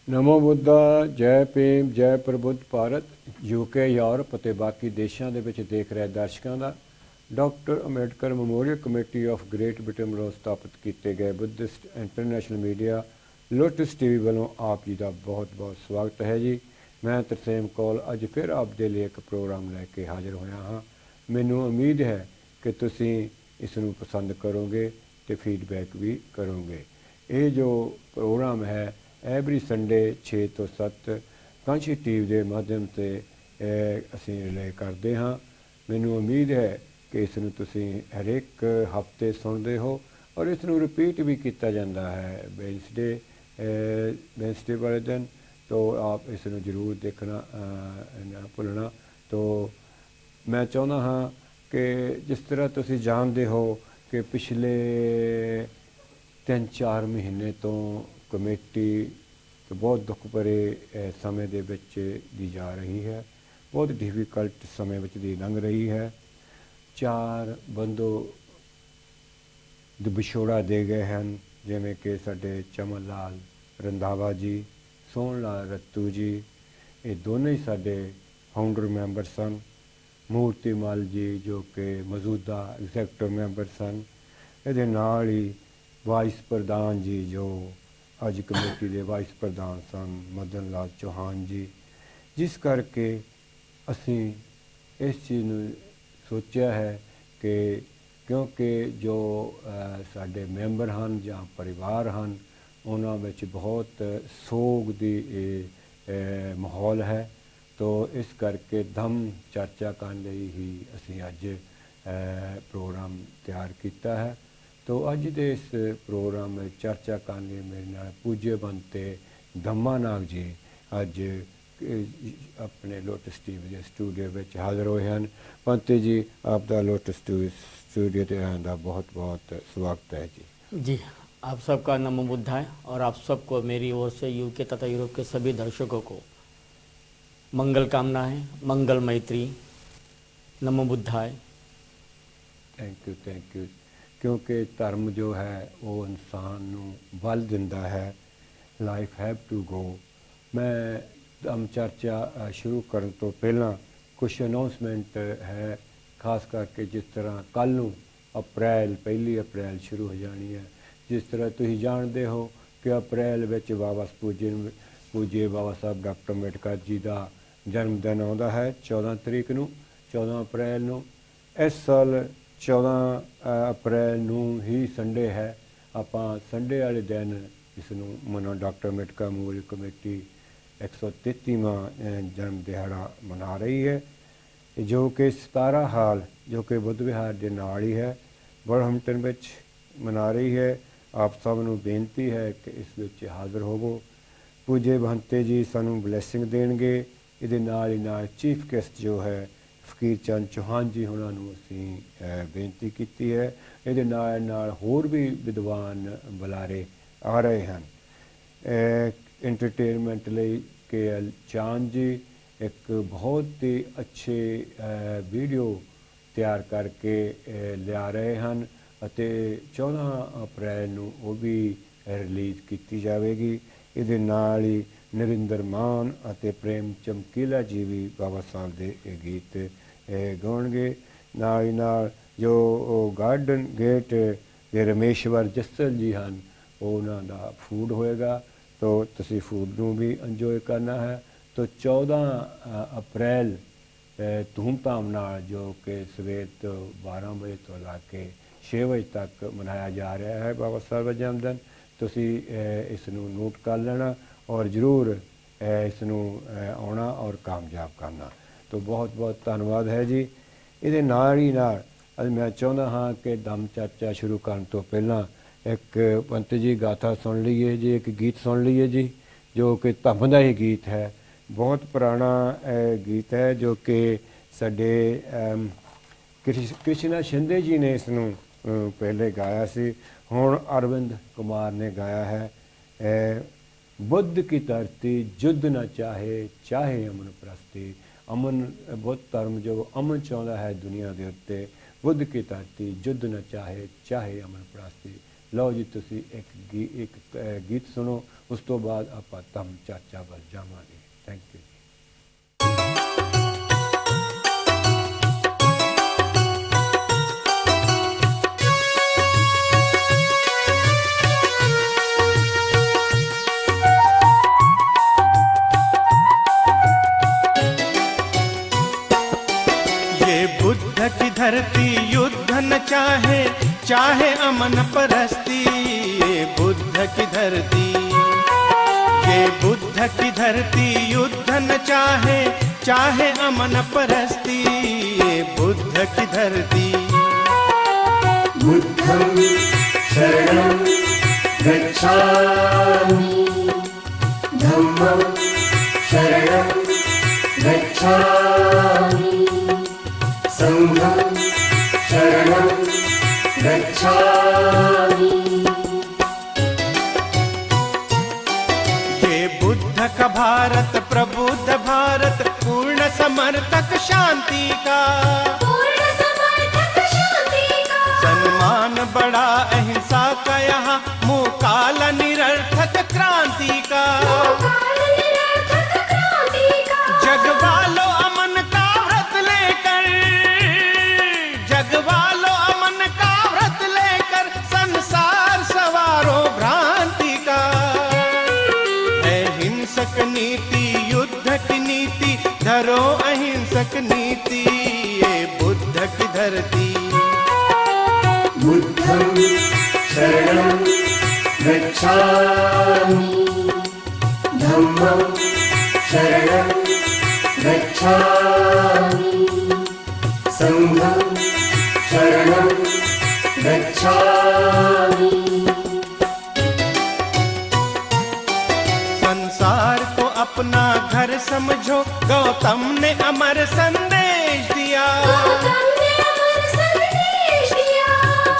ਨਮੋ ਬੁੱਧਾ, ਜੈ ਭੀਮ, ਜੈ ਪ੍ਰਬੁੱਧ Bharat. UK, Europe ਅਤੇ ਬਾਕੀ ਦੇਸ਼ਾਂ ਦੇ ਵਿੱਚ ਦੇਖ ਰਹੇ ਦਰਸ਼ਕਾਂ ਦਾ doctor Ambedkar memorial committee of Great Britain ਵੱਲੋਂ ਸਥਾਪਿਤ ਕੀਤੇ ਗਏ Buddhist international media Lotus TV ਵੱਲੋਂ ਆਪ ਜੀ ਦਾ ਬਹੁਤ ਬਹੁਤ ਸਵਾਗਤ ਹੈ ਜੀ। ਮੈਂ ਤਰਸੇਮ ਕੌਲ ਅੱਜ ਫਿਰ ਆਪ ਦੇ ਲਈ ਇੱਕ ਪ੍ਰੋਗਰਾਮ ਲੈ ਕੇ ਹਾਜ਼ਰ ਹੋਇਆ ਹਾਂ। ਮੈਨੂੰ ਉਮੀਦ ਹੈ ਕਿ ਤੁਸੀਂ ਇਸ ਨੂੰ ਪਸੰਦ ਕਰੋਗੇ ਅਤੇ ਫੀਡਬੈਕ ਵੀ ਕਰੋਗੇ। ਇਹ ਜੋ ਪ੍ਰੋਗਰਾਮ ਹੈ ਐਵਰੀ ਸੰਡੇ 6 ਤੋਂ 7 ਕਾਂਸ਼ੀ ਟੀਵੀ ਦੇ ਮਾਧਿਅਮ 'ਤੇ ਅਸੀਂ ਰਿਲੇ ਕਰਦੇ ਹਾਂ। ਮੈਨੂੰ ਉਮੀਦ ਹੈ ਕਿ ਇਸ ਨੂੰ ਤੁਸੀਂ ਹਰੇਕ ਹਫ਼ਤੇ ਸੁਣਦੇ ਹੋ ਔਰ ਇਸ ਨੂੰ ਰਿਪੀਟ ਵੀ ਕੀਤਾ ਜਾਂਦਾ ਹੈ ਵੈਂਸਡੇ ਵਾਲੇ ਦਿਨ। तो आप इस जरूर देखना ना भुलना। तो मैं चाहता हाँ कि जिस तरह तुसी जानते हो कि पिछले 3-4 महीने तो कमेटी बहुत दुख भरे समय दे विच दी जा रही है, बहुत डिफिकल्ट समय विच दी लंघ रही है। 4 बंदों विछोड़ा दे गए हैं, जिमें कि साडे चमन लाल रंधावा जी, सोहन लाल रत्तू जी, ये दोनों ही साडे फाउंडर मैंबर सन। मूर्ति मल जी जो कि मौजूदा एग्जैक्टिव मैंबर सन। ये नाल ही वाइस प्रधान जी जो अज कमेटी के वाइस प्रधान सन मदन लाल चौहान जी। जिस करके असी इस चीज़ नूं सोचा है कि क्योंकि जो साडे मैंबर हैं जां परिवार हैं उन्हां विच बहुत सोग दी माहौल है, तो इस करके दम चर्चा करने ही असी अज प्रोग्राम तैयार किया है। तो अज दे इस प्रोग्राम में चर्चा करने मेरे नाल पूज्य बनते धम्मा नाग जी अज अपने लोटस टीवी के स्टूडियो में हाज़र होए हैं। पंते जी आपका लोटस टीवी स्टूडियो ते आने का बहुत बहुत स्वागत है जी। जी, आप सबका नमो बुद्धाय और आप सबको मेरी ओर से यूके तथा यूरोप के सभी दर्शकों को मंगल कामनाएं, मंगल मैत्री, नमो बुद्धाय। Thank you. क्योंकि धर्म जो है वो इंसान नूं बल दिंदा है, लाइफ हैव टू गो। मैं धर्म चर्चा शुरू करने तो पहला कुछ अनाउंसमेंट है, खास करके जिस तरह कल नूं अप्रैल 1 अप्रैल शुरू हो जानी है। जिस तरह तुसीं जानते हो कि अप्रैल विच बाबा पूज्य बाबा साहब डॉक्टर अंबेडकर जी का जन्मदिन आता है 14 तरीक नूं, 14 अप्रैल नूं। इस साल 14 अप्रैल नूं ही संडे है। आपां संडे वाले दिन इसनूं मना डॉक्टर अंबेडकर मैमोरीअल कमेटी 133वां जन्म दिहाड़ा मना रही है, जो कि 17 हाल जो कि बुद्ध विहार के नाल ही है बरहमटन विच मना रही है। आप सब नूं बेनती है कि इस विच हाज़र होवो। पूजे महंते जी सानू ब्लैसिंग देणगे। इहदे नाल ही नाल चीफ गेस्ट जो है फकीर चंद चौहान जी उन्हां नूं असीं बेनती कीती है। इहदे नाल नाल होर भी विद्वान बुलारे आ रहे हैं। एंटरटेनमेंट लई KL चांद जी एक बहुत ही अच्छे वीडियो तैयार करके लिया रहे हैं ਅਤੇ 14 अप्रैल ਨੂੰ ਉਹ ਵੀ ਰਿਲੀਜ਼ ਕੀਤੀ ਜਾਵੇਗੀ। ਇਹਦੇ ਨਾਲ ਹੀ ਨਰਿੰਦਰ ਮਾਨ ਅਤੇ ਪ੍ਰੇਮ ਚਮਕੀਲਾ ਜੀ ਵੀ ਬਾਬਾ ਸਾਹਿਬ ਦੇ ਗੀਤ ਗਾਉਣਗੇ। ਨਾਲ ਹੀ ਨਾਲ ਜੋ ਗਾਰਡਨ ਗੇਟ ਦੇ ਰਮੇਸ਼ਵਰ ਜੱਸਲ ਜੀ ਹਨ ਉਹਨਾਂ ਦਾ ਫੂਡ ਹੋਏਗਾ, तो तुसी फूड ਨੂੰ भी ਇੰਜੋਏ करना है। तो 14 अप्रैल धूमधाम नाल जो कि सवेर तो 12 बजे तो ला के 6 बजे तक मनाया जा रहा है बाबा साहब का जन्मदिन। तुसी इस नूं नोट कर लेना और जरूर इस नूं आउणा और कामयाब करना। तो बहुत बहुत धन्यवाद है जी। ਇਹਦੇ ਨਾਲ ਹੀ ਨਾਲ ਅੱਜ मैं चाਹੁੰਦਾ हाँ कि दम चर्चा शुरू करने तो पहला एक पंत जी गाथा सुन लीए जी, एक गीत सुन लीए जी जो कि धम्म का ही गीत है। बहुत पुराना गीत है जो कि साडे कृष्णा शिंदे जी ने इसनूं पहले गाया सी, हुण अरविंद कुमार ने गाया है। बुद्ध की धरती युद्ध न चाहे चाहे अमन प्रस्ती। अमन बुद्ध धर्म जो अमन चाहता है दुनिया के उत्ते। बुद्ध की धरती युद्ध न चाहे चाहे अमन प्रस्ती। ਲਓ ਜੀ ਤੁਸੀਂ ਇੱਕ ਗੀਤ ਸੁਣੋ, ਉਸ ਤੋਂ ਬਾਅਦ ਆਪਾਂ ਧੰਮ ਚਾਚਾ ਵੱਲ ਜਾਵਾਂਗੇ। Thank you. बुद्ध की धरती युद्ध न चाहे, चाहे अमन परस्ती। ये बुद्ध की धरती, ये बुद्ध की धरती युद्ध न चाहे, चाहे अमन परस्ती। ये बुद्ध की धरती। बुद्धं शरणं गच्छामि, धम्मं शरणं गच्छामि, संघं शरणं गच्छामि। ये बुद्ध का भारत प्रबुद्ध भारत, पूर्ण समर्थक शांति का, पूर्ण समर्थक शांति का। सम्मान बड़ा अहिंसा का यहाँ, मुकाल निरर्थक क्रांति का। काल निरर्थक क्रांति का। जगवालो अमन का व्रत लेकर, जगवालो अमन का व्रत लेकर, संसार सवारो भ्रांति का। अहिंसक नीति युद्ध की नीति, धरो अहिंसक नीति। ये बुद्ध की धरती। बुद्धं शरणं गच्छामि, धम्मं शरणं गच्छामि, संघं शरणं गच्छामि। संसार को अपना घर समझो, गौतम ने अमर संदेश दिया। गौतम ने अमर संदेश दिया।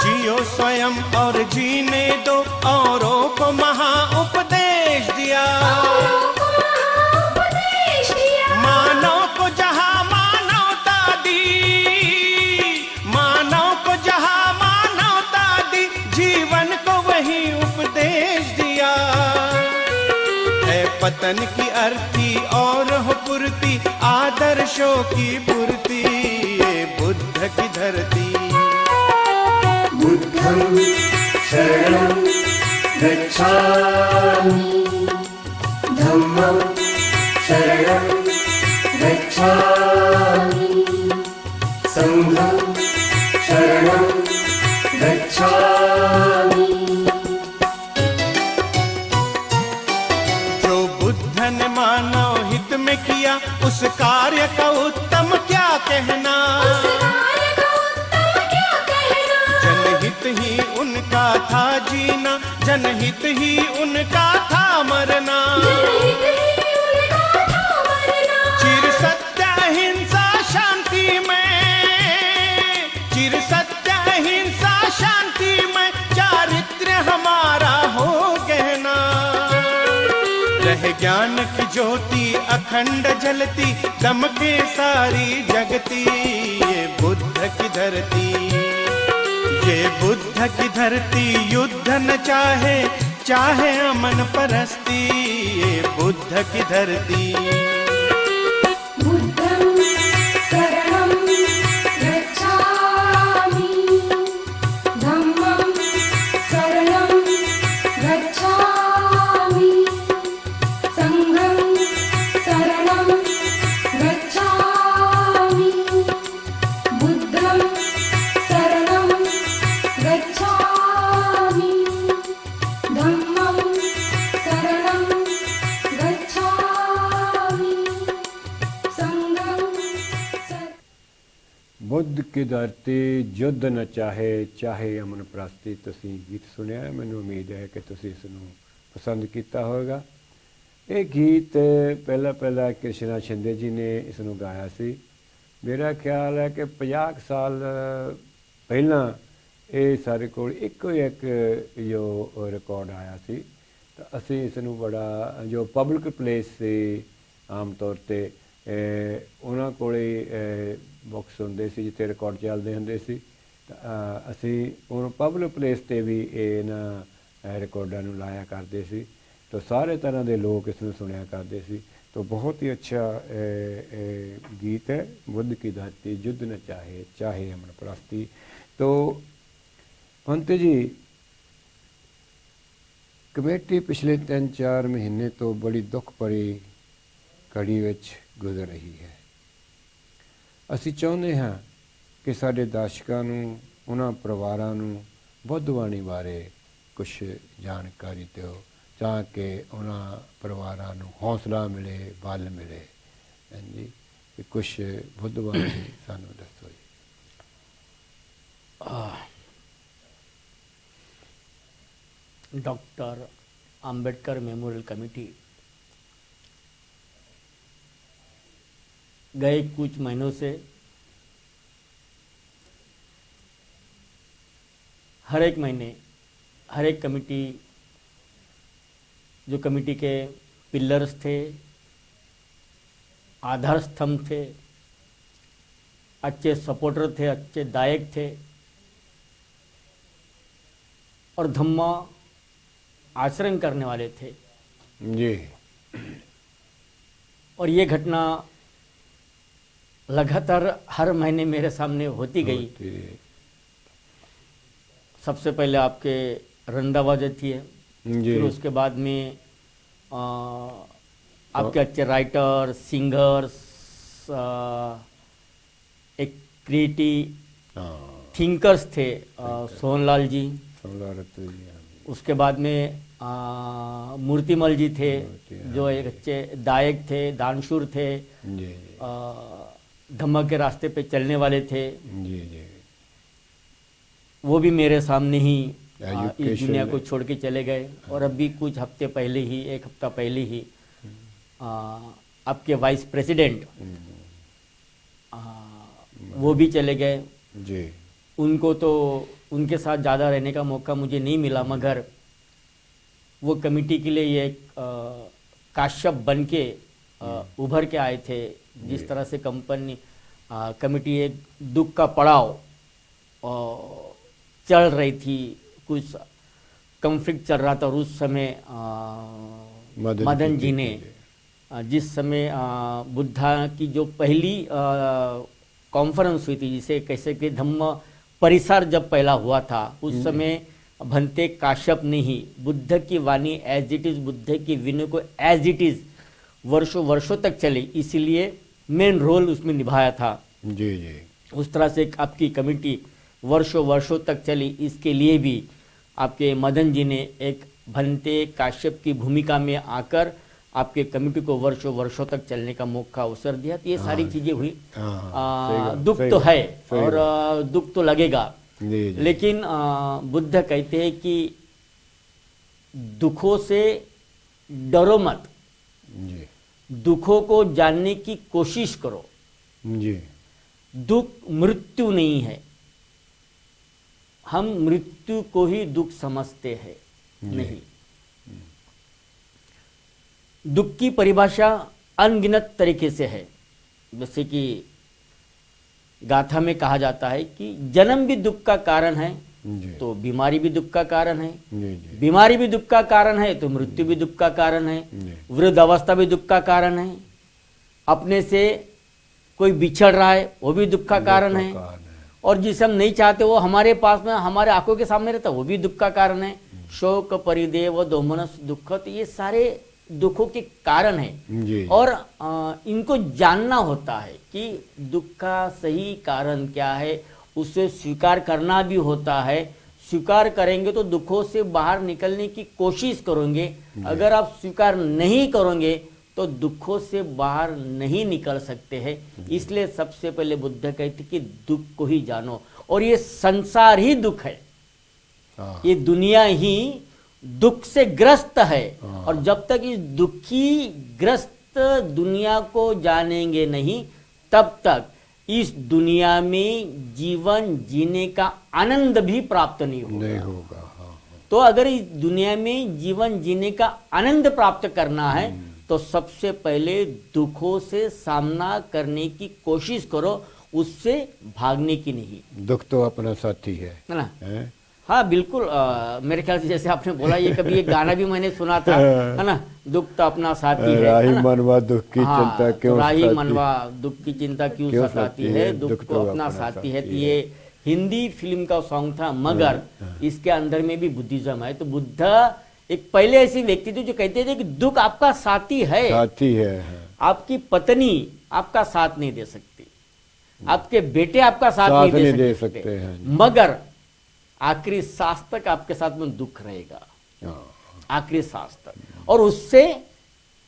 जियो स्वयं और जीने दो, औरों को महा उपदेश दिया। औरों को महाउपदेश दिया। मानव को जहाँ मानवता दी, मानव को जहाँ मानवता दी, जीवन को वही उपदेश दिया। है पतन की अर्थी और हो पूर्ति, आदर्शों की पूर्ति। ये बुद्ध की धरती। बुद्धं शरणं गच्छामि, धम्मं शरणं गच्छामि, संघं शरणं गच्छामि। जो बुद्ध ने मानव हित में किया, उस कार्य का उत्तम क्या कहना। उस कार्य का उत्तम क्या कहना। जनहित ही उनका था जीना, जनहित ही उनका था मरना। जनहित ही उनका था मरना। चिर सत्य अहिंसा शांति में, चिर सत्य अहिंसा शांति में, चारित्र्य हमारा हो गहना। रह ज्ञान की ज्योति अखंड जलती, दमके सारी जगती। ये बुद्ध की धरती। ये बुद्ध की धरती युद्ध न चाहे, चाहे अमन परस्ती। ये बुद्ध की धरती। बुद्धं शरणं गच्छामि, धम्मं शरणं गच्छामि, संघं शरणं गच्छामि, बुद्धं शरणं गच्छामि, धम्मं शरणं गच्छामि, संघं बुद्ध की धरती युद्ध न चाहे, चाहे अमन प्रस्ती। ਤੁਸੀਂ ਗੀਤ ਸੁਣਿਆ, ਮੈਨੂੰ ਉਮੀਦ ਹੈ ਕਿ ਤੁਸੀਂ ਇਸ ਨੂੰ ਪਸੰਦ ਕੀਤਾ ਹੋਵੇਗਾ। ਇਹ ਗੀਤ ਪਹਿਲਾਂ ਕ੍ਰਿਸ਼ਨਾ ਸ਼ਿੰਦੇ ਜੀ ਨੇ ਇਸ ਨੂੰ ਗਾਇਆ ਸੀ। ਮੇਰਾ ਖਿਆਲ ਹੈ ਕਿ 50 ਕੁ ਸਾਲ ਪਹਿਲਾਂ ਇਹ ਸਾਡੇ ਕੋਲ ਇੱਕੋ ਹੀ ਇੱਕ ਜੋ ਰਿਕਾਰਡ ਆਇਆ ਸੀ। ਤਾਂ ਅਸੀਂ ਇਸ ਨੂੰ ਬੜਾ ਜੋ ਪਬਲਿਕ ਪਲੇਸ ਸੀ, ਆਮ ਤੌਰ 'ਤੇ ਉਹਨਾਂ ਕੋਲੇ ਬਾਕਸ ਹੁੰਦੇ ਸੀ ਜਿੱਥੇ ਰਿਕਾਰਡ ਚੱਲਦੇ ਹੁੰਦੇ ਸੀ, ਅਸੀਂ ਉਹ ਪਬਲਿਕ ਪਲੇਸ ਤੇ ਵੀ ਇਹਨਾਂ ਰਿਕਾਰਡਾਂ ਨੂੰ ਲਾਇਆ ਕਰਦੇ ਸੀ। तो सारे तरह के लोग इसमें सुनया करते सी। तो बहुत ही अच्छा गीत है, बुद्ध की धरती युद्ध न चाहे चाहे अमन प्रस्ती। तो पंत जी, कमेटी पिछले 3-4 महीने तो बड़ी दुख भरी घड़ी विच गुजर रही है। असी चाहुंदे हां कि साडे दर्शकां नूं, उन्हां परिवारां नूं बुद्धबाणी बारे कुछ जानकारी दिओ, ताकि उन्हां परिवारां नूं हौसला मिले, बल मिले। जी, कि कुछ बुद्धबाणी सानूं दसो जी। डॉक्टर आम्बेडकर मेमोरियल कमेटी गए कुछ महीनों से हर एक महीने हर एक कमेटी, जो कमेटी के पिलर्स थे, आधार स्तंभ थे, अच्छे सपोर्टर थे, अच्छे दायक थे और धम्मा आचरण करने वाले थे जी। और ये घटना लगातार हर महीने मेरे सामने होती गई। सबसे पहले आपके रंदाबाजी थी है, फिर उसके बाद में आपके अच्छे राइटर, सिंगर्स, एक क्रिएटिव थिंकर्स थे, सोहनलाल जी। उसके बाद में मूर्तिमल जी थे, जो एक अच्छे दायक थे, दानशूर थे, धम्म के रास्ते पे चलने वाले थे। वो भी मेरे सामने ही इस दुनिया को छोड़ के चले गए। और अभी कुछ हफ्ते पहले ही, एक हफ्ता पहले ही आपके वाइस प्रेसिडेंट वो भी चले गए जी। उनको तो उनके साथ ज़्यादा रहने का मौका मुझे नहीं मिला, मगर वो कमेटी के लिए ये काश्यप बन के उभर के आए थे। जिस तरह से कमेटी एक दुख का पड़ाव चल रही थी, कुछ कॉन्फ्लिक्ट चल रहा था, और उस समय मदन जी ने जिस समय बुद्धा की जो पहली कॉन्फ्रेंस हुई थी, जिसे कैसे कि धम्म परिसर जब पहला हुआ था, उस समय भंते काश्यप ने ही बुद्ध की वाणी एज इट इज, बुद्ध की विनय को एज इट इज वर्षों वर्षों तक चली, इसीलिए मेन रोल उसमें निभाया था जी जी। उस तरह से आपकी कमेटी वर्षों वर्षों तक चली। इसके लिए भी आपके मदन जी ने एक भंते काश्यप की भूमिका में आकर आपके कमेटी को वर्षों वर्षों तक चलने का मौका अवसर दिया। तो ये सारी चीजें हुई। दुख तो है और दुख तो लगेगा, लेकिन बुद्ध कहते हैं कि दुखों से डरो मत, दुखों को जानने की कोशिश करो जी। दुख मृत्यु नहीं है, हम मृत्यु को ही दुख समझते हैं। नहीं, दुख की परिभाषा अनगिनत तरीके से है। जैसे कि गाथा में कहा जाता है कि जन्म भी दुख का कारण है, तो बीमारी भी दुख का कारण है, बीमारी भी दुख का कारण है, तो मृत्यु भी दुख का कारण है, वृद्ध अवस्था भी दुख का कारण है, अपने से कोई बिछड़ रहा है वो भी दुख का कारण है, और जिसे हम नहीं चाहते वो हमारे पास में, हमारे आंखों के सामने रहता है, वो भी दुख का कारण है। शोक परिदेव दोमनस दुख, तो ये सारे दुखों के कारण है। और इनको जानना होता है कि दुख का सही कारण क्या है, उसे स्वीकार करना भी होता है। स्वीकार करेंगे तो दुखों से बाहर निकलने की कोशिश करेंगे, अगर आप स्वीकार नहीं करोगे तो दुखों से बाहर नहीं निकल सकते हैं। इसलिए सबसे पहले बुद्ध कहते कि दुख को ही जानो, और ये संसार ही दुख है, ये दुनिया ही दुख से ग्रस्त है। और जब तक इस दुखी ग्रस्त दुनिया को जानेंगे नहीं, तब तक इस दुनिया में जीवन जीने का आनंद भी प्राप्त नहीं होगा। तो अगर इस दुनिया में जीवन जीने का आनंद प्राप्त करना है तो सबसे पहले दुखों से सामना करने की कोशिश करो, उससे भागने की नहीं, दुख तो अपना साथी है ना। हैं? हाँ बिल्कुल, मेरे ख्याल से जैसे आपने बोला, ये कभी एक गाना भी मैंने सुना था, है ना, दुख तो अपना साथी है राही ना? मनवा दुख की हाँ, चिंता तो क्यों राही सताती? मनवा दुख की चिंता क्यों क्यों सताती सताती है, है, दुख तो अपना साथी है। तो है। ये हिंदी फिल्म का सॉन्ग था, मगर इसके अंदर में भी बुद्धिज्म है। तो बुद्ध एक पहले ऐसे व्यक्ति थे जो कहते थे कि दुख आपका साथी है, साथी है, हाँ। आपकी पत्नी आपका साथ नहीं दे सकती, आपके बेटे आपका साथ साथ नहीं नहीं दे दे सकते, सकते हैं। मगर आखिरी सांस तक आपके साथ में दुख रहेगा, हाँ। आखिरी सांस तक। और उससे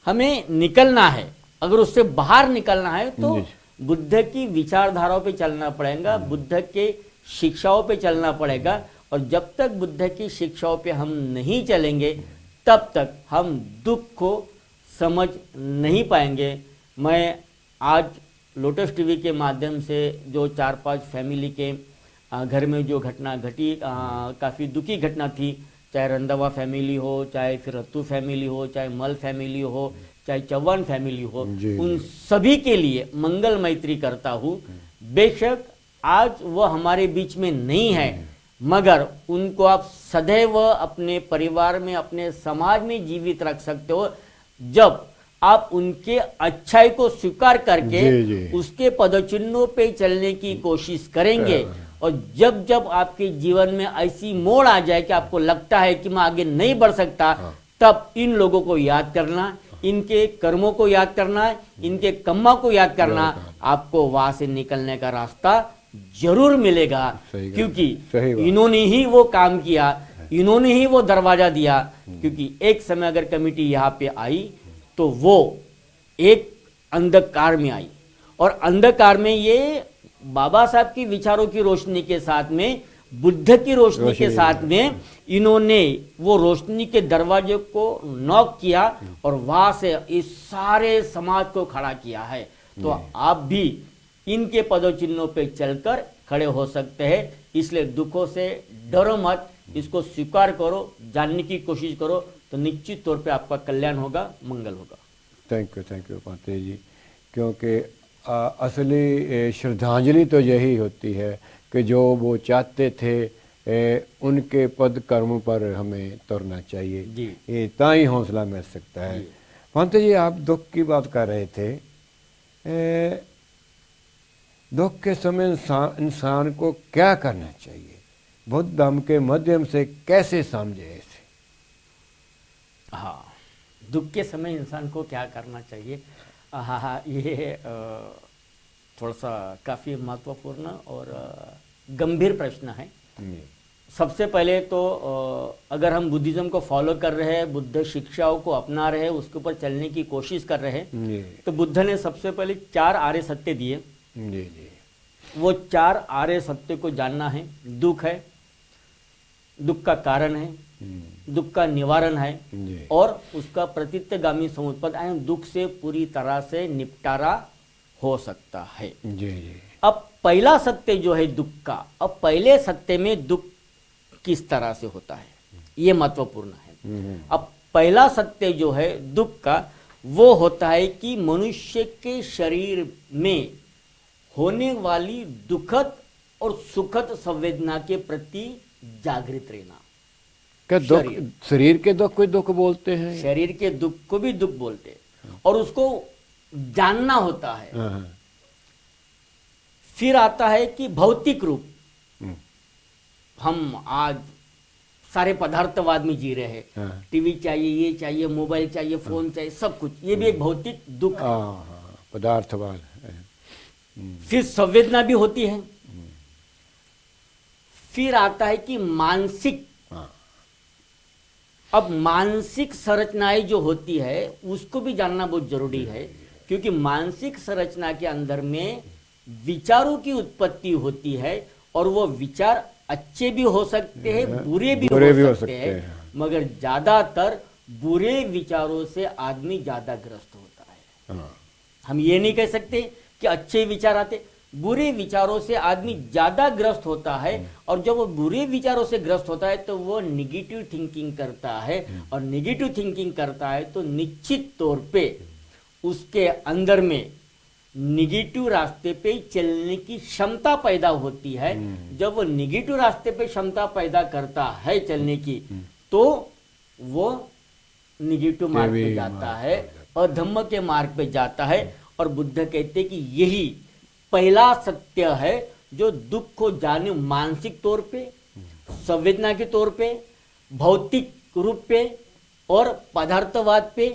हमें निकलना है, अगर उससे बाहर निकलना है तो जी। बुद्ध की विचारधाराओं पे चलना पड़ेगा, बुद्ध के शिक्षाओं पे चलना पड़ेगा। और जब तक बुद्ध की शिक्षाओं पे हम नहीं चलेंगे, तब तक हम दुख को समझ नहीं पाएंगे। मैं आज लोटस टीवी के माध्यम से जो 4-5 फैमिली के घर में जो घटना घटी, काफ़ी दुखी घटना थी, चाहे रंधावा फैमिली हो, चाहे फिर रत्तू फैमिली हो, चाहे मल फैमिली हो, चाहे चौहान फैमिली हो, जी, उन सभी के लिए मंगल मैत्री करता हूँ। बेशक आज वह हमारे बीच में नहीं है, मगर उनको आप सदैव अपने परिवार में, अपने समाज में जीवित रख सकते हो, जब आप उनके अच्छाई को स्वीकार करके जी, जी। उसके पदचिन्हों पे चलने की कोशिश करेंगे। और जब जब आपके जीवन में ऐसी मोड़ आ जाए कि आपको लगता है कि मैं आगे नहीं बढ़ सकता, तब इन लोगों को याद करना, इनके कर्मों को याद करना, इनके कम्मा को याद करना, आपको वहां से निकलने का रास्ता जरूर मिलेगा। सही बात। क्योंकि सही बात। इन्होंने ही वो काम किया, इन्होंने ही वो दरवाजा दिया। क्योंकि एक समय अगर कमेटी यहाँ पे आई तो वो एक अंधकार में आई, और अंधकार में ये बाबा साहब की विचारों की रोशनी के साथ में, बुद्ध की रोशनी के साथ में इन्होंने वो रोशनी के दरवाजे को नॉक किया और वहां से इस सारे समाज को खड़ा किया है। तो आप भी इनके पदचिन्हों पे चलकर खड़े हो सकते हैं। इसलिए दुखों से डरो मत, इसको स्वीकार करो, जानने की कोशिश करो, तो निश्चित तौर पे आपका कल्याण होगा, मंगल होगा। Thank you Pandey ji. क्योंकि असली श्रद्धांजलि तो यही होती है कि जो वो चाहते थे उनके पद कर्म पर हमें तुरना चाहिए, जी। ये ता ही हौसला मिल सकता है। पांडे जी, आप दुख की बात कर रहे थे। दुख के समय इंसान को क्या करना चाहिए? बुद्ध धम्म के माध्यम से कैसे समझे इसे? हाँ, दुख के समय इंसान को क्या करना चाहिए? हाँ, ये थोड़ा सा काफ़ी महत्वपूर्ण और गंभीर प्रश्न है। सबसे पहले तो अगर हम बुद्धिज्म को फॉलो कर रहे हैं, बुद्ध शिक्षाओं को अपना रहे हैं, उसके ऊपर चलने की कोशिश कर रहे हैं, तो बुद्ध ने सबसे पहले 4 आर्य सत्य दिए। जी जी। वो 4 आर्य सत्य को जानना है। दुख है, दुख का कारण है, दुख का निवारण है, जी। और उसका प्रतित्यगामी समुत्पद यानी दुख से पूरी तरह से निपटारा हो सकता है। जी जी। अब पहला सत्य जो है दुख का, अब पहले सत्य में दुख किस तरह से होता है, ये महत्वपूर्ण है। अब पहला सत्य जो है दुख का, वो होता है कि मनुष्य के शरीर में होने वाली दुखद और सुखद संवेदना के प्रति जागृत रहना। क्या दुख, शरीर के दुख को दुख बोलते हैं? शरीर के दुख को भी दुख बोलते हैं, और उसको जानना होता है। हाँ। फिर आता है कि भौतिक रूप, हम आज सारे पदार्थवाद में जी रहे हैं। हाँ। टीवी चाहिए, ये चाहिए, मोबाइल चाहिए, फोन चाहिए, सब कुछ, ये भी एक भौतिक दुख है। हाँ, पदार्थवाद। फिर संवेदना भी होती है। फिर आता है कि मानसिक। अब मानसिक संरचनाएं जो होती है उसको भी जानना बहुत जरूरी है, क्योंकि मानसिक संरचना के अंदर में विचारों की उत्पत्ति होती है, और वो विचार अच्छे भी हो सकते हैं, बुरे भी हो सकते हैं, मगर ज्यादातर बुरे विचारों से आदमी ज्यादा ग्रस्त होता है। हम ये नहीं कह सकते कि अच्छे विचार आते, बुरे विचारों से आदमी ज्यादा ग्रस्त होता है। और जब वो बुरे विचारों से ग्रस्त होता है तो वो निगेटिव थिंकिंग करता है, और निगेटिव थिंकिंग करता है तो निश्चित तौर पे उसके अंदर में निगेटिव रास्ते पे चलने की क्षमता पैदा होती है। जब वो निगेटिव रास्ते पे क्षमता पैदा करता है चलने की, तो वो निगेटिव मार्ग पे जाता है, अधम्म के मार्ग पे जाता है। और बुद्ध कहते हैं कि यही पहला सत्य है जो दुख को जाने मानसिक तौर पे, संवेदना के तौर पे, भौतिक रूप पे और पदार्थवाद पे,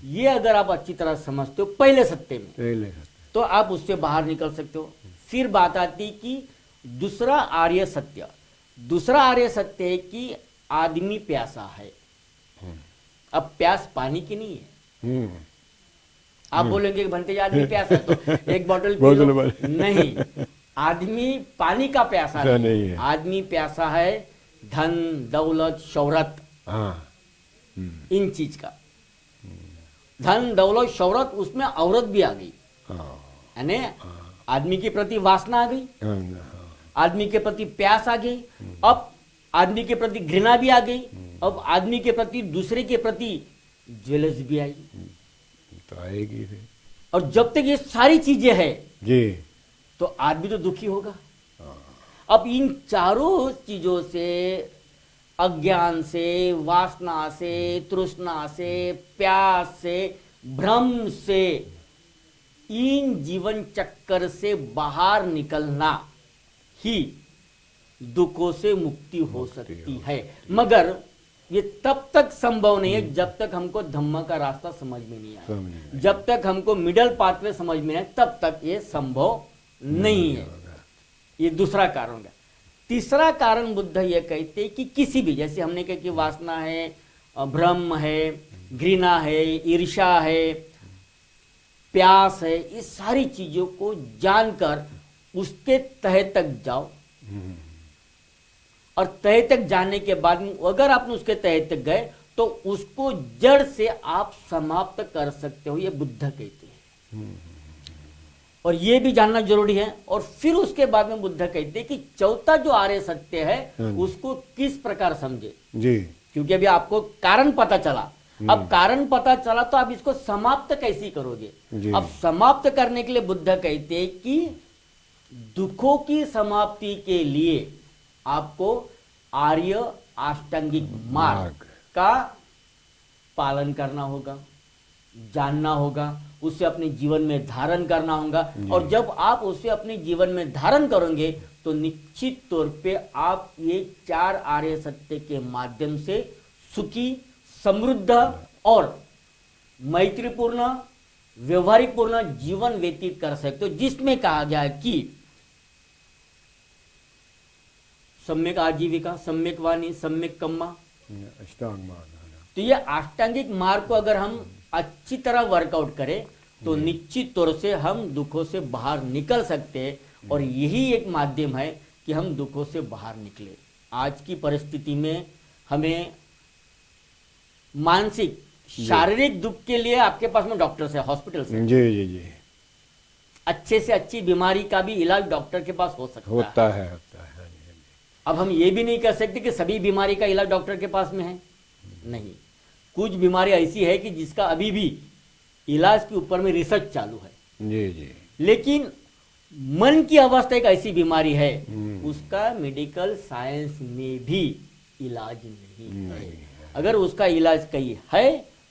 ये अगर आप अच्छी तरह समझते हो पहले सत्य में, पहले तो आप उससे बाहर निकल सकते हो। फिर बात आती कि दूसरा आर्य सत्य। दूसरा आर्य सत्य है कि आदमी प्यासा है। अब प्यास पानी की नहीं है। आप बोलेंगे कि भंते जी आदमी प्यासा है तो एक बोतल पी लो। नहीं, आदमी पानी का प्यासा नहीं है। आदमी प्यासा है धन, दौलत, शोहरत, इन चीज का। धन, दौलत, शोहरत, उसमें औरत भी आ गई, यानी आदमी के प्रति वासना आ गई, आदमी के प्रति प्यास आ गई, अब आदमी के प्रति घृणा भी आ गई, अब आदमी के प्रति, दूसरे के प्रति जेलस भी आई, तो आएगी फिर। और जब तक ये सारी चीजें हैं जी, तो आदमी तो दुखी होगा। अब इन चारों चीजों से, अज्ञान से, वासना से, तृष्णा से, प्यास से, भ्रम से, इन जीवन चक्कर से बाहर निकलना ही दुखों से मुक्ति हो सकती है। मगर ये तब तक संभव नहीं है जब तक हमको धम्म का रास्ता समझ में नहीं आया। जब तक हमको मिडल पाथवे समझ में आए तब तक ये संभव नहीं है। ये दूसरा कारण है। तीसरा कारण बुद्ध ये कहते हैं कि किसी भी, जैसे हमने कहा कि वासना है, भ्रम है, घृणा है, ईर्ष्या है, प्यास है, इस सारी चीजों को जानकर उसके तह तक जाओ। और तह तक जाने के बाद अगर आपने उसके तह तक गए तो उसको जड़ से आप समाप्त कर सकते हो, ये बुद्ध कहते हैं। और ये भी जानना जरूरी है। और फिर उसके बाद में बुद्ध कहते हैं कि चौथा जो आर्य सत्य है उसको किस प्रकार समझे जी, क्योंकि अभी आपको कारण पता चला। अब कारण पता चला तो आप इसको समाप्त कैसे करोगे? अब समाप्त करने के लिए बुद्ध कहते हैं कि दुखों की समाप्ति के लिए आपको आर्य अष्टांगिक मार्ग का पालन करना होगा, जानना होगा, उसे अपने जीवन में धारण करना होगा। और जब आप उसे अपने जीवन में धारण करोगे तो निश्चित तौर पे आप ये चार आर्य सत्य के माध्यम से सुखी, समृद्ध और मैत्रीपूर्ण, व्यवहारिक पूर्ण जीवन व्यतीत कर सकते हो, जिसमें कहा गया है कि सम्यक आजीविका, सम्यक वाणी, सम्यक कम्मा, अष्टांग मार्ग। तो ये अष्टांगिक मार्ग को अगर हम अच्छी तरह वर्कआउट करें तो निश्चित तौर से हम दुखों से बाहर निकल सकते हैं। और यही एक माध्यम है कि हम दुखों से बाहर निकले। आज की परिस्थिति में हमें मानसिक, शारीरिक दुख के लिए आपके पास में डॉक्टर से, हॉस्पिटल से, जी जी जी, अच्छे से अच्छी बीमारी का भी इलाज डॉक्टर के पास हो सकता होता है। अब हम ये भी नहीं कह सकते कि सभी बीमारी का इलाज डॉक्टर के पास में है, नहीं। कुछ बीमारी ऐसी है कि जिसका अभी भी इलाज के ऊपर में रिसर्च चालू है। जी जी। लेकिन मन की अवस्था एक ऐसी बीमारी है उसका मेडिकल साइंस में भी इलाज नहीं है। अगर उसका इलाज कहीं है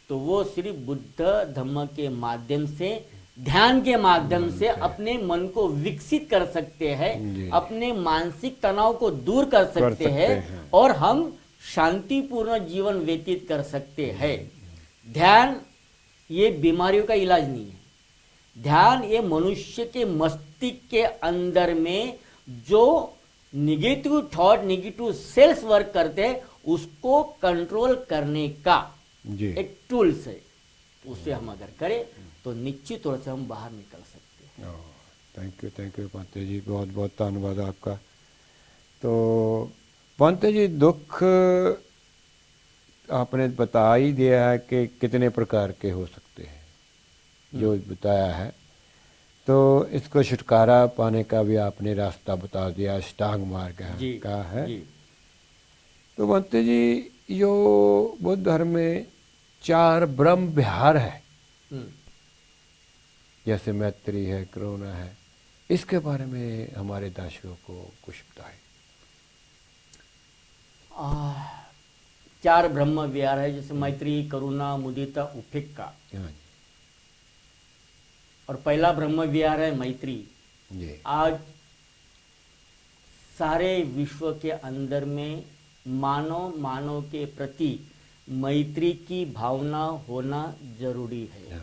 तो वो सिर्फ बुद्ध धम्म के माध्यम से, ध्यान के माध्यम से अपने मन को विकसित कर सकते हैं, अपने मानसिक तनाव को दूर कर सकते हैं और हम शांतिपूर्ण जीवन व्यतीत कर सकते हैं। ध्यान ये बीमारियों का इलाज नहीं है। ध्यान ये मनुष्य के मस्तिष्क के अंदर में जो negative thought, negative cells work करते हैं उसको कंट्रोल करने का एक टूल्स है। उसे हम अगर करें तो निश्चित तौर से हम बाहर निकल सकते हैं। थैंक यू पंते जी, बहुत बहुत धन्यवाद आपका। तो पंते जी, दुख आपने बता ही दिया है कि कितने प्रकार के हो सकते हैं, जो बताया है। तो इसको छुटकारा पाने का भी आपने रास्ता बता दिया, अष्टांग मार्ग का है। तो पंते जी, जो बुद्ध धर्म में चार ब्रह्म विहार है, जैसे मैत्री है, करुणा है, इसके बारे में हमारे दर्शकों को कुछ बताएं। 4 ब्रह्म विहार है, जैसे मैत्री, करुणा, मुदिता, उपेक्षा। हाँ जी, और पहला ब्रह्म विहार है मैत्री। जी, आज सारे विश्व के अंदर में मानव के प्रति मैत्री की भावना होना जरूरी है।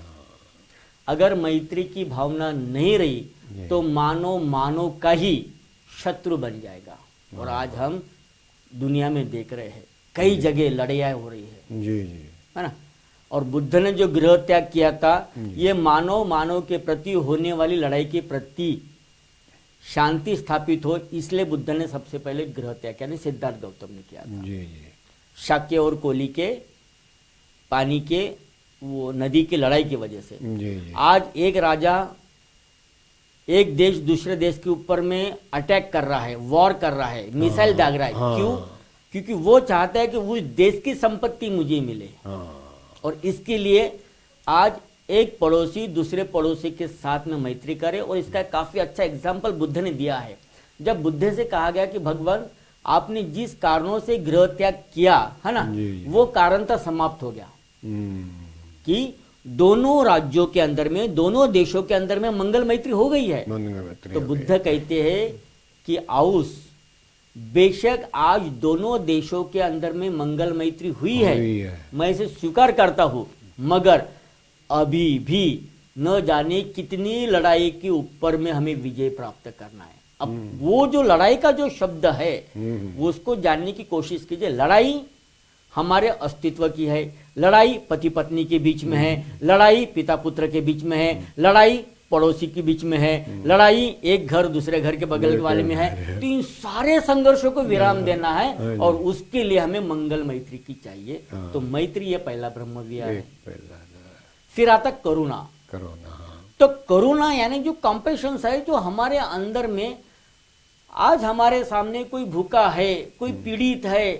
अगर मैत्री की भावना नहीं रही तो मानव का ही शत्रु बन जाएगा। और आज हम दुनिया में देख रहे हैं कई जगह लड़ाइयाँ हो रही है, जी जी, है ना। और बुद्ध ने जो गृह त्याग किया था, ये मानव के प्रति होने वाली लड़ाई के प्रति शांति स्थापित हो, इसलिए बुद्ध ने सबसे पहले गृह त्याग किया, सिद्धार्थ गौतम ने किया था। जी जी, शाक्य और कोली के पानी के वो नदी की लड़ाई की वजह से। जी जी, आज एक राजा एक देश दूसरे देश के ऊपर में अटैक कर रहा है, वॉर कर रहा है, मिसाइल दाग रहा है। हाँ। क्यों? क्योंकि वो चाहता है कि उस देश की संपत्ति मुझे मिले। हाँ, और इसके लिए आज एक पड़ोसी दूसरे पड़ोसी के साथ में मैत्री करे। और इसका काफी अच्छा एग्जाम्पल बुद्ध ने दिया है। जब बुद्ध से कहा गया कि भगवान आपने जिस कारणों से गृह त्याग किया है ना, जी, जी। वो कारण तो समाप्त हो गया कि दोनों राज्यों के अंदर में, दोनों देशों के अंदर में मंगल मैत्री हो गई है। तो बुद्ध कहते हैं कि आउस, बेशक आज दोनों देशों के अंदर में मंगल मैत्री हुई है, मैं इसे स्वीकार करता हूं, मगर अभी भी न जाने कितनी लड़ाई के ऊपर में हमें विजय प्राप्त करना है। अब वो जो लड़ाई का जो शब्द है उसको जानने की कोशिश कीजिए। लड़ाई हमारे अस्तित्व की है, लड़ाई पति पत्नी के बीच में है, लड़ाई पिता पुत्र के बीच में है, लड़ाई पड़ोसी के बीच में है, लड़ाई एक घर दूसरे घर के बगल वाले में है। तो इन सारे संघर्षों को विराम देना है और उसके लिए हमें मंगल मैत्री की चाहिए। तो मैत्री ये पहला ब्रह्म विहार है। फिर आता करुणा। तो करुणा यानी जो कंपैशन है, जो हमारे अंदर में आज हमारे सामने कोई भूखा है, कोई पीड़ित है,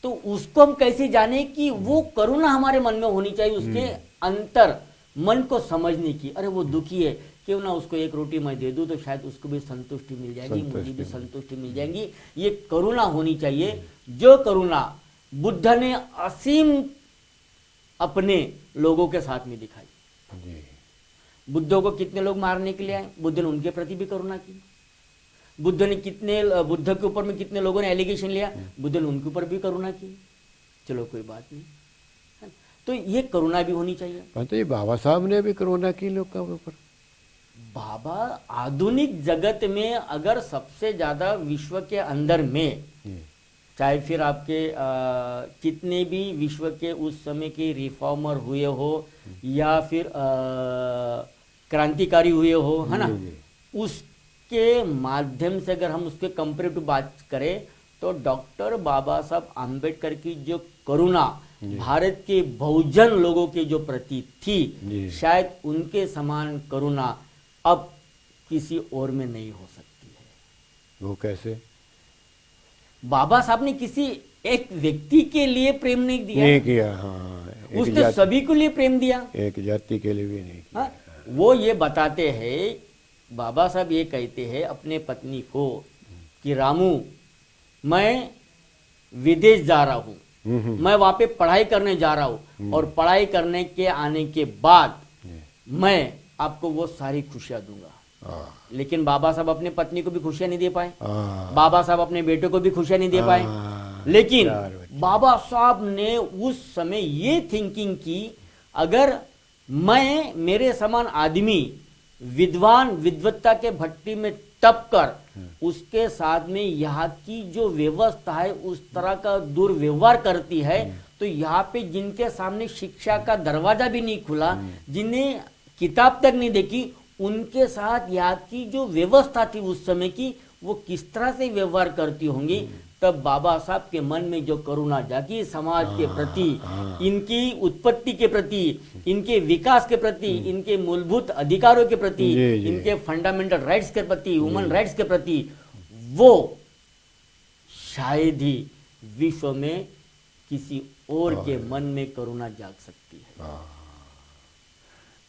तो उसको हम कैसे जाने कि वो करुणा हमारे मन में होनी चाहिए, उसके अंतर मन को समझने की। अरे वो दुखी है, क्यों ना उसको एक रोटी मैं दे दूं तो शायद उसको भी संतुष्टि मिल जाएगी, मुझे भी संतुष्टि मिल जाएगी। ये करुणा होनी चाहिए। जो करुणा बुद्ध ने असीम अपने लोगों के साथ में दिखाई। बुद्ध को कितने लोग मारने के लिए आए, बुद्ध ने उनके प्रति भी करुणा की। बुद्ध के ऊपर में कितने लोगों ने एलिगेशन लिया, बुद्ध ने उनके ऊपर भी करुणा की। चलो कोई बात नहीं, तो ये करुणा भी होनी चाहिए। तो ये बाबा साहब ने भी करुणा की लोग के ऊपर। बाबा आधुनिक जगत में अगर सबसे ज्यादा विश्व के अंदर में, चाहे फिर आपके कितने भी विश्व के उस समय के रिफॉर्मर हुए हो या फिर क्रांतिकारी हुए हो, है ना, उसके माध्यम से अगर हम उसके कंपेरेटिव बात करें तो डॉक्टर बाबा साहब आम्बेडकर की जो करुणा भारत के बहुजन लोगों के जो प्रति थी, शायद उनके समान करुणा अब किसी और में नहीं हो सकती है। वो कैसे? बाबा साहब ने किसी एक व्यक्ति के लिए प्रेम नहीं दिया, नहीं किया। हाँ, उसने सभी के लिए प्रेम दिया, एक जाति के लिए भी नहीं किया। हाँ, वो ये बताते हैं, बाबा साहब ये कहते हैं अपने पत्नी को कि रामू, मैं विदेश जा रहा हूँ, मैं वहां पे पढ़ाई करने जा रहा हूँ, और पढ़ाई करने के आने के बाद मैं आपको वो सारी खुशियां दूंगा। लेकिन बाबा साहब अपने पत्नी को भी खुशियां नहीं दे पाए, बाबा साहब अपने बेटे को भी खुशियां नहीं दे पाए। लेकिन बाबा साहब ने उस समय ये थिंकिंग की, अगर मैं मेरे समान आदमी विद्वान विद्वत्ता के भट्टी में तप कर उसके साथ में यहाँ की जो व्यवस्था है उस तरह का दुर्व्यवहार करती है, तो यहाँ पे जिनके सामने शिक्षा का दरवाजा भी नहीं खुला, जिन्हें किताब तक नहीं देखी, उनके साथ यहाँ की जो व्यवस्था थी उस समय की, वो किस तरह से व्यवहार करती होंगी। तब बाबा साहब के मन में जो करुणा जागी समाज के प्रति, इनकी उत्पत्ति के प्रति, इनके विकास के प्रति, इनके मूलभूत अधिकारों के प्रति, इनके फंडामेंटल राइट्स के प्रति, ह्यूमन राइट्स के प्रति, वो शायद ही विश्व में किसी और के मन में करुणा जाग सकती है।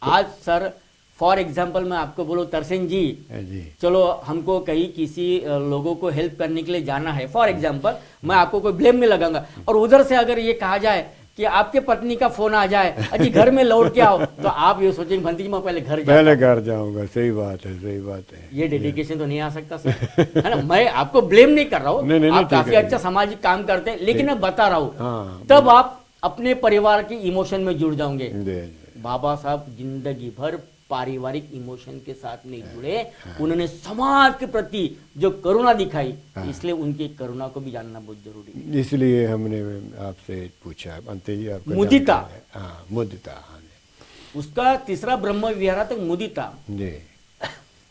आज सर फॉर एग्जाम्पल मैं आपको बोलूँ तरसेन जी, जी चलो हमको कहीं किसी लोगों को हेल्प करने के लिए जाना है, फॉर एग्जाम्पल मैं आपको कोई ब्लेम नहीं लगाऊंगा, और उधर से अगर ये कहा जाए कि आपके पत्नी का फोन आ जाए, अजी घर में लौट के आओ, तो आप ये सोचेंगे भंती जी मैं पहले घर जाता पहले हूं। घर जाऊंगा। सही बात है, सही बात है। ये डेडिकेशन तो नहीं आ सकता सर, है ना। मैं आपको ब्लेम नहीं कर रहा हूँ, नहीं, नहीं, आप ठीक काफी है। अच्छा सामाजिक काम करते हैं, लेकिन मैं बता रहा हूँ हाँ, तब आप अपने परिवार की इमोशन में जुड़ जाओगे। जी बाबा साहब जिंदगी भर पारिवारिक इमोशन के साथ नहीं जुड़े, उन्होंने समाज के प्रति जो करुणा दिखाई, इसलिए उनकी करुणा को भी जानना बहुत जरूरी है। इसलिए हमने आपसे पूछा अंते जी आपका मुदिता। जानकारी है। हाँ मुदिता, हाँ जी उसका तीसरा ब्रह्म विहार तक मुदिता। जी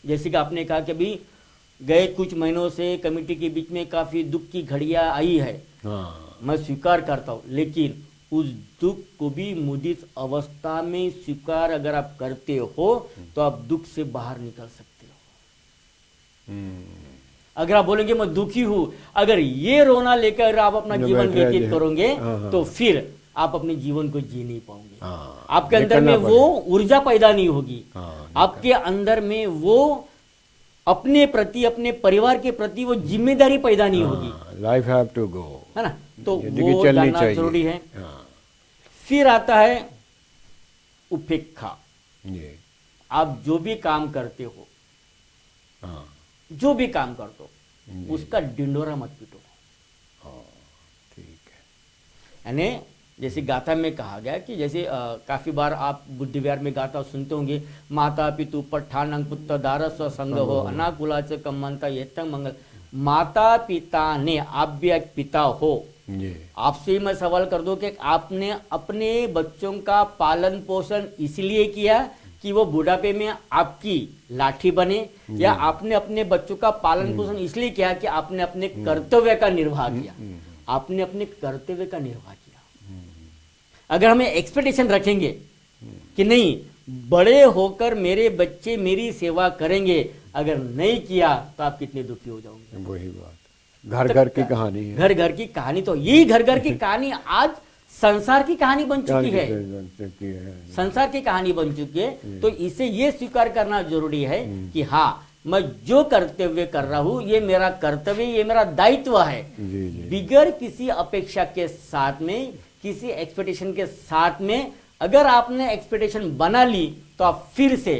जैसे कि आपने कहा कि अभी गए कुछ महीनों से कमेटी के बीच में काफी दुख की घड़ियां आई है, हाँ मैं स्वीकार करता हूँ, लेकिन उस दुख को भी मुदित अवस्था में स्वीकार अगर आप करते हो तो आप दुख से बाहर निकल सकते हो। अगर आप बोलेंगे मैं दुखी हूं, अगर ये रोना लेकर आप अपना जो जीवन बैठ रहे व्यतीत हैं। करोगे हाँ। तो फिर आप अपने जीवन को जी नहीं पाओगे। हाँ, आपके अंदर में निकलना वो ऊर्जा पैदा नहीं होगी, हाँ, आपके अंदर में वो अपने प्रति, अपने परिवार के प्रति वो जिम्मेदारी पैदा नहीं होगी, लाइफ हैव टू गो, है ना। तो जिंदगी वो चलनी जानना चाहिए। जरूरी है। हाँ फिर आता है उपेक्षा। जी आप जो भी काम करते हो, हाँ जो भी काम करते हो, जी। उसका डिंडोरा मत पीटो। हाँ ठीक है। यानी जैसे गाथा में कहा गया कि जैसे काफी बार आप बुद्धि विहार में गाथा सुनते होंगे, माता पितु पठान पुत्र दारस संग हो अनाकुलाच कमंता येतंग मंगल। माता पिता ने, आप भी एक पिता हो, जी आपसे ही मैं सवाल कर दूं कि आपने अपने बच्चों का पालन पोषण इसलिए किया कि वो बुढ़ापे में आपकी लाठी बने, या आपने अपने बच्चों का पालन पोषण इसलिए किया कि आपने अपने कर्तव्य का निर्वाह किया, आपने अपने कर्तव्य का निर्वाह किया। अगर हमें एक्सपेक्टेशन रखेंगे कि नहीं बड़े होकर मेरे बच्चे मेरी सेवा करेंगे, अगर नहीं किया तो आप कितने दुखी हो जाओगे। वही बात, घर घर की कहानी है। घर घर की कहानी, तो यही घर घर की कहानी आज संसार की कहानी बन चुकी है, संसार की कहानी बन चुकी है। तो इसे ये स्वीकार करना जरूरी है कि हाँ, मैं जो कर्तव्य कर रहा हूं ये मेरा कर्तव्य, ये मेरा दायित्व है। जी जी बिगर किसी अपेक्षा के साथ में, किसी एक्सपेक्टेशन के साथ में अगर आपने एक्सपेक्टेशन बना ली तो आप फिर से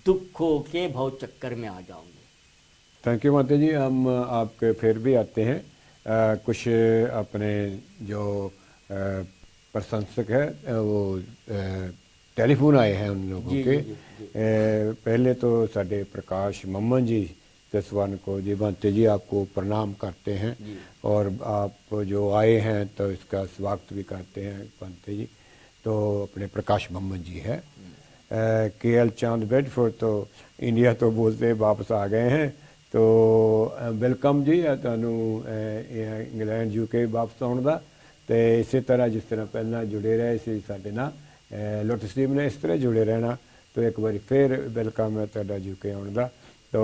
दुखों के भव चक्कर में आ जाओगे। थैंक यू माता जी। हम आपके फिर भी आते हैं। कुछ अपने जो प्रशंसक है वो टेलीफोन आए हैं उन लोगों जी, के। जी, जी। पहले तो साडे प्रकाश मम्मन जी जसवान को जी माता जी आपको प्रणाम करते हैं, और आप जो आए हैं तो इसका स्वागत भी करते हैं माता जी। तो अपने प्रकाश मम्मन जी है। KL चांद बेडफोर्ड तो इंडिया तो बोलते वापस आ गए हैं, तो वेलकम जी ਤੁਹਾਨੂੰ ਇੰਗਲੈਂਡ UK ਵਾਪਸ ਆਉਣ ਦਾ। ਤੇ ਇਸੇ ਤਰ੍ਹਾਂ ਜਿਸ ਤਰ੍ਹਾਂ ਪਹਿਲਾਂ ਜੁੜੇ ਰਹੇ ਸੀ ਸਾਡੇ ਨਾਲ ਲੋਟਸ ਟੀਮ ਨੇ, ਇਸ ਤਰ੍ਹਾਂ ਜੁੜੇ ਰਹਿਣਾ। तो एक बार फिर वेलकम है ਤੁਹਾਡਾ UK ਆਉਣ ਦਾ। तो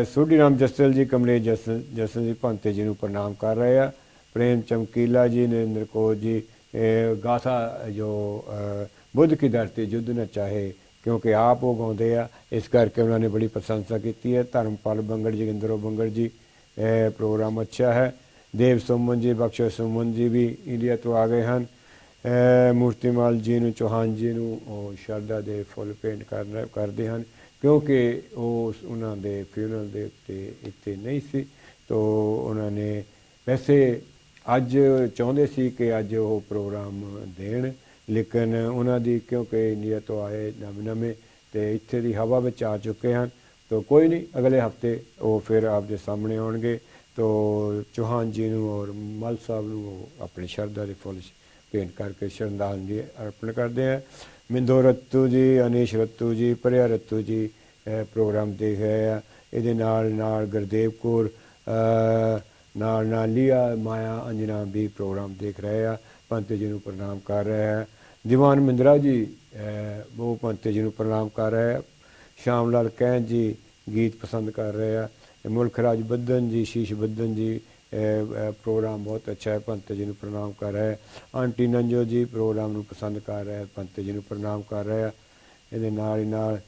सोढ़ी राम जसल जी, कमलेश जसल जी भंते जी ਨੂੰ प्रणाम कर रहे हैं। प्रेम चमकीला जी, नरेंद्र कौर जी, गाथा जो बुद्ध की धरती युद्ध न चाहे, क्योंकि आप वो गाँवते आ, इस करके उन्होंने बड़ी प्रशंसा की है। धर्मपाल बंगड़ जी, जोगिंदरो बंगड़ जी, प्रोग्राम अच्छा है। देव सुमन जी, बख्शो सुमन जी भी इंडिया तो आ गए हैं। मूर्तिमाल जी ਨੂੰ चौहान जी ਨੂੰ ਸ਼ਰਧਾ ਦੇ ਫੁੱਲ ਭੇਂਟ ਕਰਦੇ ਹਨ, ਕਿਉਂਕਿ ਉਹ ਉਹਨਾਂ ਦੇ ਫਿਊਨਰਲ ਦੇ ਉੱਤੇ ਇੱਥੇ ਨਹੀਂ ਸੀ। तो उन्होंने वैसे ਅੱਜ ਚਾਹੁੰਦੇ ਸੀ कि ਅੱਜ ਉਹ ਪ੍ਰੋਗਰਾਮ ਦੇਣ, ਲੇਕਿਨ ਉਹਨਾਂ ਦੀ ਕਿਉਂਕਿ ਇੰਡੀਆ ਤੋਂ ਆਏ ਨਵੇਂ ਤੇ ਇੱਥੇ ਦੀ ਹਵਾ ਵਿੱਚ ਆ ਚੁੱਕੇ ਹਨ। तो कोई नहीं, अगले हफ्ते वो फिर आपके सामने आउणगे। तो चौहान जी ਨੂੰ और मल साहब ਨੂੰ अपनी शरधा ਦੇ फुੱਲ भेंट करके श्रद्धांजलि अर्पण करते हैं। मिंदो रत्तू जी, अनीश रत्तू जी, परिया रत्तू जी प्रोग्राम देख रहे हैं। ये नाल गुरदेव कौर नाल लिया माया अंजना भी प्रोग्राम देख रहे हैं। पंत जी को प्रणाम कर रहे हैं। दीवान मिंद्रा जी वो पंत जी को प्रणाम कर रहे हैं। श्याम लाल कैन जी गीत पसंद कर रहे हैं। मुल्ख राज बदन जी, शीश बदन जी प्रोग्राम बहुत अच्छा है, पंत जी ਨੂੰ ਪ੍ਰਣਾਮ ਕਰ ਰਿਹਾ ਹੈ। ਆਂਟੀ ਨੰਜੋ ਜੀ ਪ੍ਰੋਗਰਾਮ ਨੂੰ ਪਸੰਦ ਕਰ ਰਿਹਾ ਹੈ, ਪੰਤ ਜੀ ਨੂੰ ਪ੍ਰਣਾਮ ਕਰ ਰਿਹਾ ਹੈ। ਇਹਦੇ ਨਾਲ ਹੀ ਨਾਲ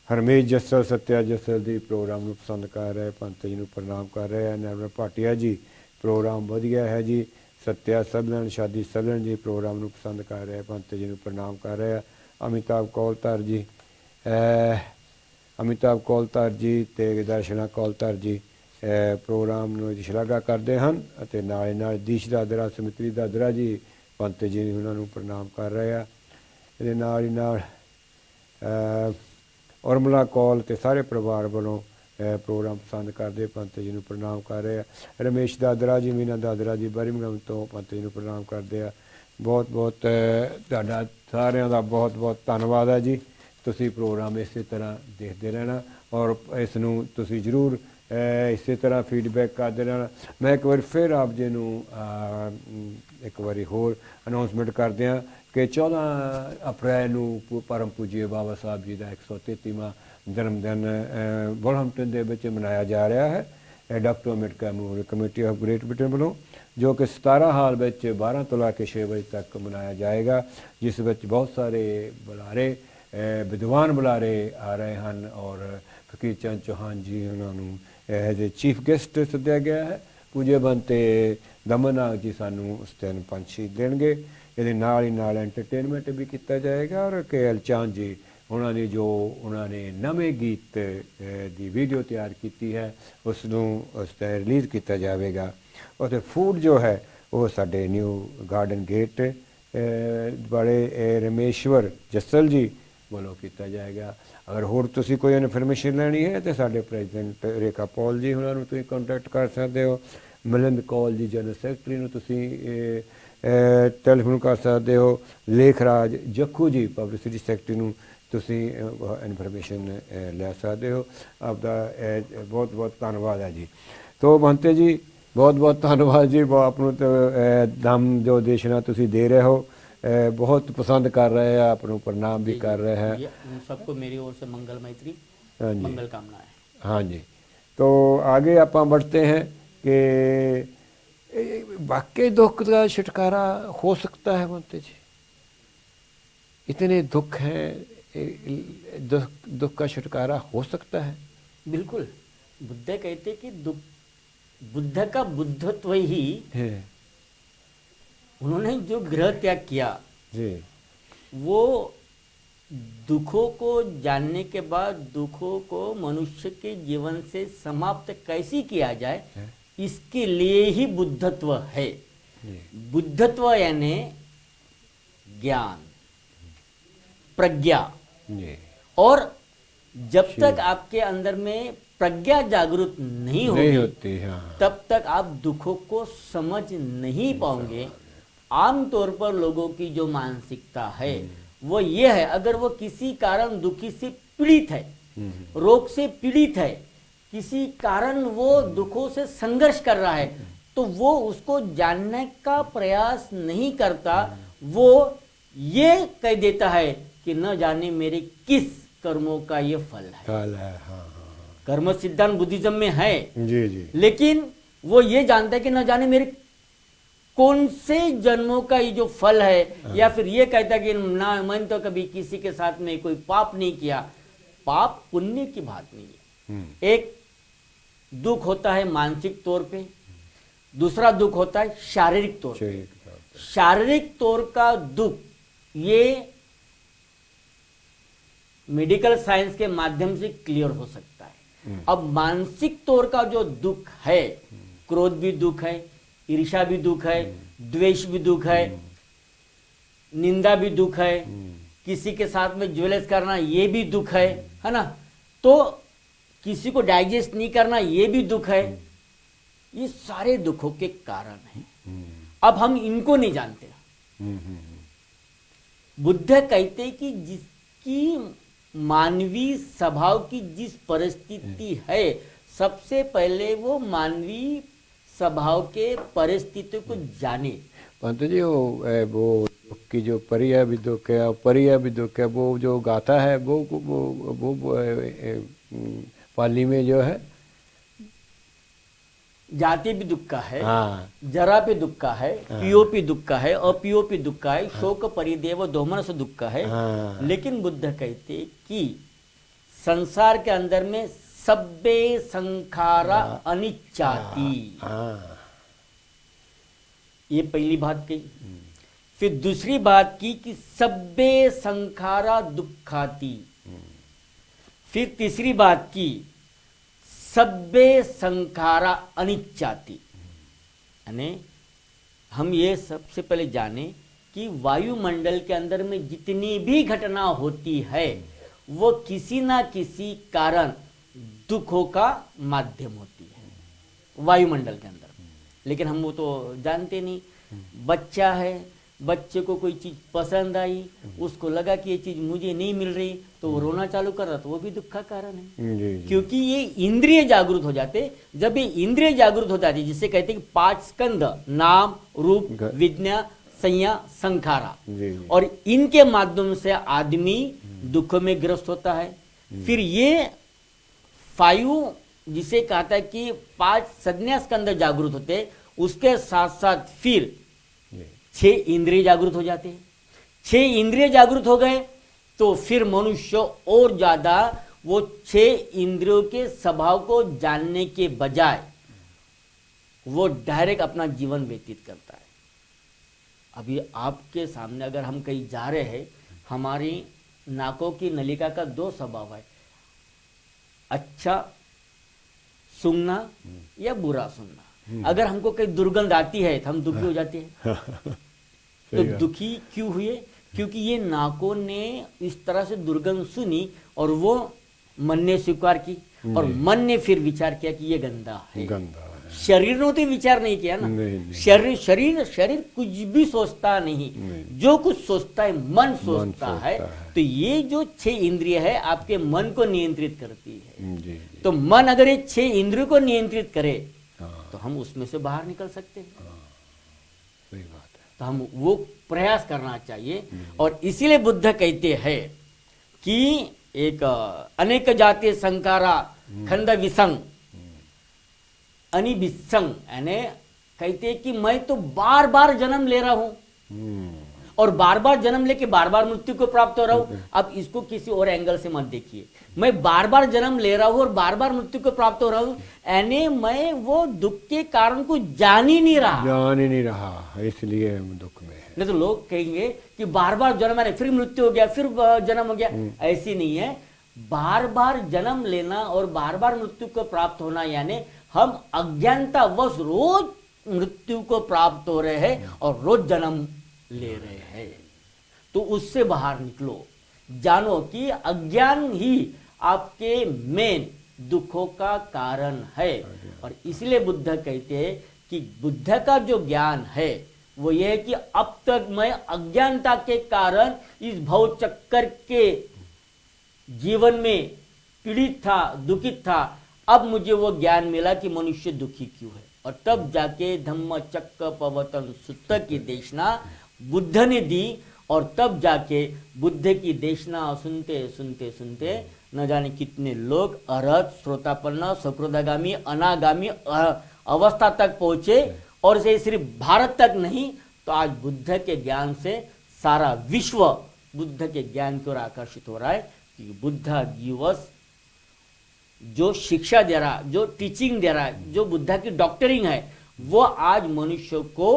ਹਰਮੇਸ਼ ਜੱਸਲ ਸਤਿਆ ਜੱਸਲ ਦੀ ਪ੍ਰੋਗਰਾਮ ਨੂੰ ਪਸੰਦ ਕਰ ਰਿਹਾ ਹੈ, ਪੰਤ ਜੀ ਨੂੰ ਪ੍ਰਣਾਮ ਕਰ ਰਿਹਾ ਹੈ। ਨਰਮਲ ਭਾਟੀਆ ਜੀ ਪ੍ਰੋਗਰਾਮ ਵਧੀਆ ਹੈ ਜੀ। ਸਤਿਆ ਸਦਲਨ ਸ਼ਾਦੀ ਸਦਲਨ ਜੀ ਪ੍ਰੋਗਰਾਮ ਨੂੰ ਪਸੰਦ ਕਰ ਰਿਹਾ ਹੈ, ਪੰਤ ਜੀ ਨੂੰ ਪ੍ਰਣਾਮ ਕਰ ਰਿਹਾ ਹੈ। ਅਮਿਤਾਭ ਕੌਲਧਰ ਜੀ ਅਮਿਤਾਭ ਕੌਲਧਰ ਜੀ ਅਤੇ ਦਰਸ਼ਨਾ ਕੌਲਧਰ ਜੀ ਪ੍ਰੋਗਰਾਮ ਨੂੰ ਸ਼ਲਾਘਾ ਕਰਦੇ ਹਨ ਅਤੇ ਨਾਲ ਨਾਲ ਦੀਸ਼ ਦਾਦਰਾ ਸਮਿਤਰੀ ਦਾਦਰਾ ਜੀ ਪੰਤ ਜੀ ਉਹਨਾਂ ਨੂੰ ਪ੍ਰਣਾਮ ਕਰ ਰਹੇ ਆ। ਇਹਦੇ ਨਾਲ ਹੀ ਨਾਲ ਉਰਮਲਾ ਕੌਲ ਅਤੇ ਸਾਰੇ ਪਰਿਵਾਰ ਵੱਲੋਂ ਪ੍ਰੋਗਰਾਮ ਪਸੰਦ ਕਰਦੇ ਪੰਤ ਜੀ ਨੂੰ ਪ੍ਰਣਾਮ ਕਰ ਰਹੇ ਆ। ਰਮੇਸ਼ ਦਾਦਰਾ ਜੀ ਮੀਨਾ ਦਾਦਰਾ ਜੀ ਬਰਮਿੰਘਮ ਤੋਂ ਪੰਤ ਜੀ ਨੂੰ ਪ੍ਰਣਾਮ ਕਰਦੇ ਆ। ਬਹੁਤ ਬਹੁਤ ਤੁਹਾਡਾ ਸਾਰਿਆਂ ਦਾ ਬਹੁਤ ਬਹੁਤ ਧੰਨਵਾਦ ਹੈ ਜੀ। ਤੁਸੀਂ ਪ੍ਰੋਗਰਾਮ ਇਸੇ ਤਰ੍ਹਾਂ ਦੇਖਦੇ ਰਹਿਣਾ ਔਰ ਇਸ ਨੂੰ ਤੁਸੀਂ ਜ਼ਰੂਰ ਇਸੇ ਤਰ੍ਹਾਂ ਫੀਡਬੈਕ ਕਰਦੇ ਰਹਿਣਾ। ਮੈਂ ਇੱਕ ਵਾਰ ਫਿਰ ਆਪ ਜੀ ਨੂੰ ਇੱਕ ਵਾਰੀ ਹੋਰ ਅਨਾਊਂਸਮੈਂਟ ਕਰਦੇ ਹਾਂ ਕਿ 14 ਅਪ੍ਰੈਲ ਨੂੰ ਪਰਮ ਪੂਜੀਏ ਬਾਬਾ ਸਾਹਿਬ ਜੀ ਦਾ 133ਵਾਂ ਜਨਮ ਦਿਨ ਵੋਲਹੰਪਟਨ ਦੇ ਵਿੱਚ ਮਨਾਇਆ ਜਾ ਰਿਹਾ ਹੈ doctor Ambedkar memorial committee of Great Britain ਵੱਲੋਂ, ਜੋ ਕਿ 17 ਹਾਲ ਵਿੱਚ 12 ਤੋਂ ਲੈ ਕੇ 6 ਵਜੇ ਤੱਕ ਮਨਾਇਆ ਜਾਏਗਾ, ਜਿਸ ਵਿੱਚ ਬਹੁਤ ਸਾਰੇ ਬੁਲਾਰੇ ਵਿਦਵਾਨ ਬੁਲਾਰੇ ਆ ਰਹੇ ਹਨ ਔਰ ਫਕੀਰ ਚੰਦ ਚੌਹਾਨ ਜੀ ਉਹਨਾਂ ਨੂੰ ਐਜ਼ ਏ ਚੀਫ ਗੈਸਟ ਸੱਦਿਆ ਗਿਆ ਹੈ। ਪੂਜੇ ਬੰਤੇ ਦਮਨਨਾਗ ਜੀ ਸਾਨੂੰ ਉਸ ਦਿਨ ਪੰਛੀ ਦੇਣਗੇ। ਇਹਦੇ ਨਾਲ ਹੀ ਨਾਲ ਐਂਟਰਟੇਨਮੈਂਟ ਵੀ ਕੀਤਾ ਜਾਏਗਾ ਔਰ KL ਚਾਂਦ ਜੀ ਉਹਨਾਂ ਨੇ ਨਵੇਂ ਗੀਤ ਦੀ ਵੀਡੀਓ ਤਿਆਰ ਕੀਤੀ ਹੈ ਉਸ ਨੂੰ ਉਸ 'ਤੇ ਰਿਲੀਜ਼ ਕੀਤਾ ਜਾਵੇਗਾ। ਅਤੇ ਫੂਡ ਜੋ ਹੈ ਉਹ ਸਾਡੇ ਨਿਊ ਗਾਰਡਨ ਗੇਟ ਵਾਲੇ ਰਮੇਸ਼ਵਰ ਜੱਸਲ ਜੀ ਵੱਲੋਂ ਕੀਤਾ ਜਾਏਗਾ। ਅਗਰ ਹੋਰ ਤੁਸੀਂ ਕੋਈ ਇਨਫੋਰਮੇਸ਼ਨ ਲੈਣੀ ਹੈ ਤਾਂ ਸਾਡੇ ਪ੍ਰੈਜ਼ੀਡੈਂਟ ਰੇਖਾ ਪੌਲ ਜੀ ਉਹਨਾਂ ਨੂੰ ਤੁਸੀਂ ਕੰਟੈਕਟ ਕਰ ਸਕਦੇ ਹੋ। ਮਿਲਿੰਦ ਕੌਲ ਜੀ ਜਨਰਲ ਸੈਕਟਰੀ ਨੂੰ ਤੁਸੀਂ ਟੈਲੀਫੋਨ ਕਰ ਸਕਦੇ ਹੋ। ਲੇਖਰਾਜ ਜੱਖੂ ਜੀ ਪਬਲਿਸਿਟੀ ਸੈਕਟਰੀ ਨੂੰ ਤੁਸੀਂ ਇਨਫੋਰਮੇਸ਼ਨ ਲੈ ਸਕਦੇ ਹੋ। ਆਪਦਾ ਬਹੁਤ ਬਹੁਤ ਧੰਨਵਾਦ ਹੈ ਜੀ। ਤੋ ਬੰਤੇ ਜੀ ਬਹੁਤ ਬਹੁਤ ਧੰਨਵਾਦ ਜੀ। ਆਪ ਨੂੰ ਦਮ ਜੋ ਦੇਸ਼ਨਾ ਤੁਸੀਂ ਦੇ ਰਹੇ ਹੋ बहुत पसंद कर रहे हैं, आप प्रणाम भी कर रहे हैं। सबको मेरी ओर से मंगल मैत्री हाँ जी, मंगल कामना है। हाँ जी। तो आगे आप बढ़ते हैं कि वाकई दुख का छुटकारा हो सकता है बनते जी? इतने दुख हैं, दुख का छुटकारा हो सकता है? बिल्कुल। बुद्ध कहते कि बुद्ध का बुद्धत्व ही है। उन्होंने जो गृह त्याग किया जी, वो दुखों को जानने के बाद दुखों को मनुष्य के जीवन से समाप्त कैसे किया जाए इसके लिए ही बुद्धत्व है। बुद्धत्व यानी ज्ञान, प्रज्ञा। और जब तक आपके अंदर में प्रज्ञा जागृत नहीं होती तब तक आप दुखों को समझ नहीं पाओगे। आमतौर पर लोगों की जो मानसिकता है वो ये है, अगर वो किसी कारण दुखी से पीड़ित है, रोग से पीड़ित है, किसी कारण वो दुखों से संघर्ष कर रहा है, तो वो उसको जानने का प्रयास नहीं करता। वो ये कह देता है कि न जाने मेरे किस कर्मों का ये फल है। कर्म सिद्धांत बुद्धिज्म में है जी जी, लेकिन वो ये जानता है कि न जाने मेरे कौन से जन्मों का ये जो फल है। या फिर ये कहता है कि ना मैंने तो कभी किसी के साथ में कोई पाप नहीं किया। पाप पुण्य की बात नहीं है। एक दुख होता है मानसिक तौर पे, दूसरा दुख होता है शारीरिक तौर पे। शारीरिक तौर का दुख ये मेडिकल साइंस के माध्यम से क्लियर हो सकता है। अब मानसिक तौर का जो दुख है, क्रोध भी दुख है, ईर्ष्या भी दुख है, द्वेष भी दुख है, निंदा भी दुख है, किसी के साथ में ज्वेलस करना ये भी दुख है ना। तो किसी को डाइजेस्ट नहीं करना ये भी दुख है। ये सारे दुखों के कारण हैं। अब हम इनको नहीं जानते। बुद्ध कहते कि जिसकी मानवीय स्वभाव की जिस परिस्थिति है, सबसे पहले वो मानवीय स्वभाव के परिस्थितियों को जाने। पंत जी वो दुख की जो परिया भी दुख है, परिया भी दुख है, वो जो गाथा है वो पाली में जो है जाति भी दुख का है, हाँ जरा भी दुख का है, पीओपी दुख का है, अपीओपी दुख का है, शोक परिदेव दोमन से दुख का है। हाँ लेकिन बुद्ध कहते कि संसार के अंदर में सब्बे संखारा अनिच्चाति, हाँ ये पहली बात कही। फिर दूसरी बात की कि सब्बे संखारा दुखाती। फिर तीसरी बात की सब्बे संखारा अनिच्चाति। यानी हम ये सबसे पहले जाने कि वायुमंडल के अंदर में जितनी भी घटना होती है वो किसी ना किसी कारण दुखों का माध्यम होती है वायुमंडल के अंदर। लेकिन हम वो तो जानते नहीं। बच्चा है, बच्चे को कोई चीज पसंद आई, उसको लगा कि ये चीज मुझे नहीं मिल रही तो वो रोना चालू कर रहा, तो वो भी दुख का कारण है। जी जी क्योंकि ये इंद्रिय जागृत हो जाते। जब ये इंद्रिय जागृत हो जाती, जिससे कहते हैं कि 5 स्कंद, नाम, रूप, विज्ञा, संज्ञा, संखारा, जी जी और इनके माध्यम से आदमी दुख में ग्रस्त होता है। फिर ये 5 जिसे कहता है कि 5 संज्ञा स्कंद जागृत होते, उसके साथ साथ फिर जी 6 इंद्रिय जागृत हो जाते हैं। 6 इंद्रिय जागृत हो गए तो फिर मनुष्य और ज्यादा वो 6 इंद्रियों के स्वभाव को जानने के बजाय वो डायरेक्ट अपना जीवन व्यतीत करता है। अभी आपके सामने अगर हम कहीं जा रहे हैं, हमारी नाकों की नलिका का 2 स्वभाव है, अच्छा सूंघना या बुरा सुनना। अगर हमको कहीं दुर्गंध आती है तो हम दुखी हो जाते हैं। तो दुखी क्यों हुए? क्योंकि ये नाकों ने इस तरह से दुर्गंध सुनी और वो मन ने स्वीकार की, और मन ने फिर विचार किया कि ये गंदा है। गंदा है। शरीर ने तो विचार नहीं किया ना। नहीं। शरीर कुछ भी सोचता नहीं। जो कुछ सोचता है मन सोचता है। तो ये जो 6 इंद्रिय है आपके मन को नियंत्रित करती है। जी जी तो मन अगर ये 6 इंद्रियों को नियंत्रित करे हाँ तो हम उसमें से बाहर निकल सकते हैं। सही बात है। तो हम वो प्रयास करना चाहिए। और इसीलिए बुद्ध कहते हैं कि एक अनेक जाति संकारा खंड विसंग अनिविसंग, यानी कहते हैं कि मैं तो बार बार जन्म ले रहा हूं और बार बार जन्म लेके बार बार मृत्यु को प्राप्त हो रहा हूं। अब इसको किसी और एंगल से मत देखिए। मैं बार बार जन्म ले रहा हूं और बार बार मृत्यु को प्राप्त हो रहा हूं, यानी मैं वो दुख के कारण को जान ही नहीं रहा। जान ही नहीं रहा, इसलिए हम दुख में है। नहीं तो लोग कहेंगे कि बार बार जन्म आने फिर मृत्यु हो गया, फिर जन्म हो गया। ऐसी नहीं है। बार बार जन्म लेना और बार बार मृत्यु को प्राप्त होना, यानी हम अज्ञानतावश रोज मृत्यु को प्राप्त हो रहे हैं और रोज जन्म ले रहे हैं। तो उससे बाहर निकलो। जानो कि अज्ञान ही आपके मेन दुखों का कारण है। और इसलिए बुद्ध कहते हैं कि बुद्ध का जो ज्ञान है वो ये है कि अब तक मैं अज्ञानता के कारण इस भव चक्कर के जीवन में पीड़ित था, दुखित था। अब मुझे वो ज्ञान मिला कि मनुष्य दुखी क्यों है। और तब जाके धम्म चक्र पवतन सुत्त की देशना बुद्ध ने दी। और तब जाके बुद्ध की देशना सुनते सुनते सुनते न जाने कितने लोग अरहत, श्रोतापन्न, सकृदागामी, अनागामी अवस्था तक पहुंचे। और से सिर्फ भारत तक नहीं, तो आज बुद्ध के ज्ञान से सारा विश्व बुद्ध के ज्ञान की ओर आकर्षित हो रहा है। कि बुद्ध दिवस जो शिक्षा दे रहा, जो टीचिंग दे रहा, जो बुद्ध की डॉक्टरिंग है, वो आज मनुष्य को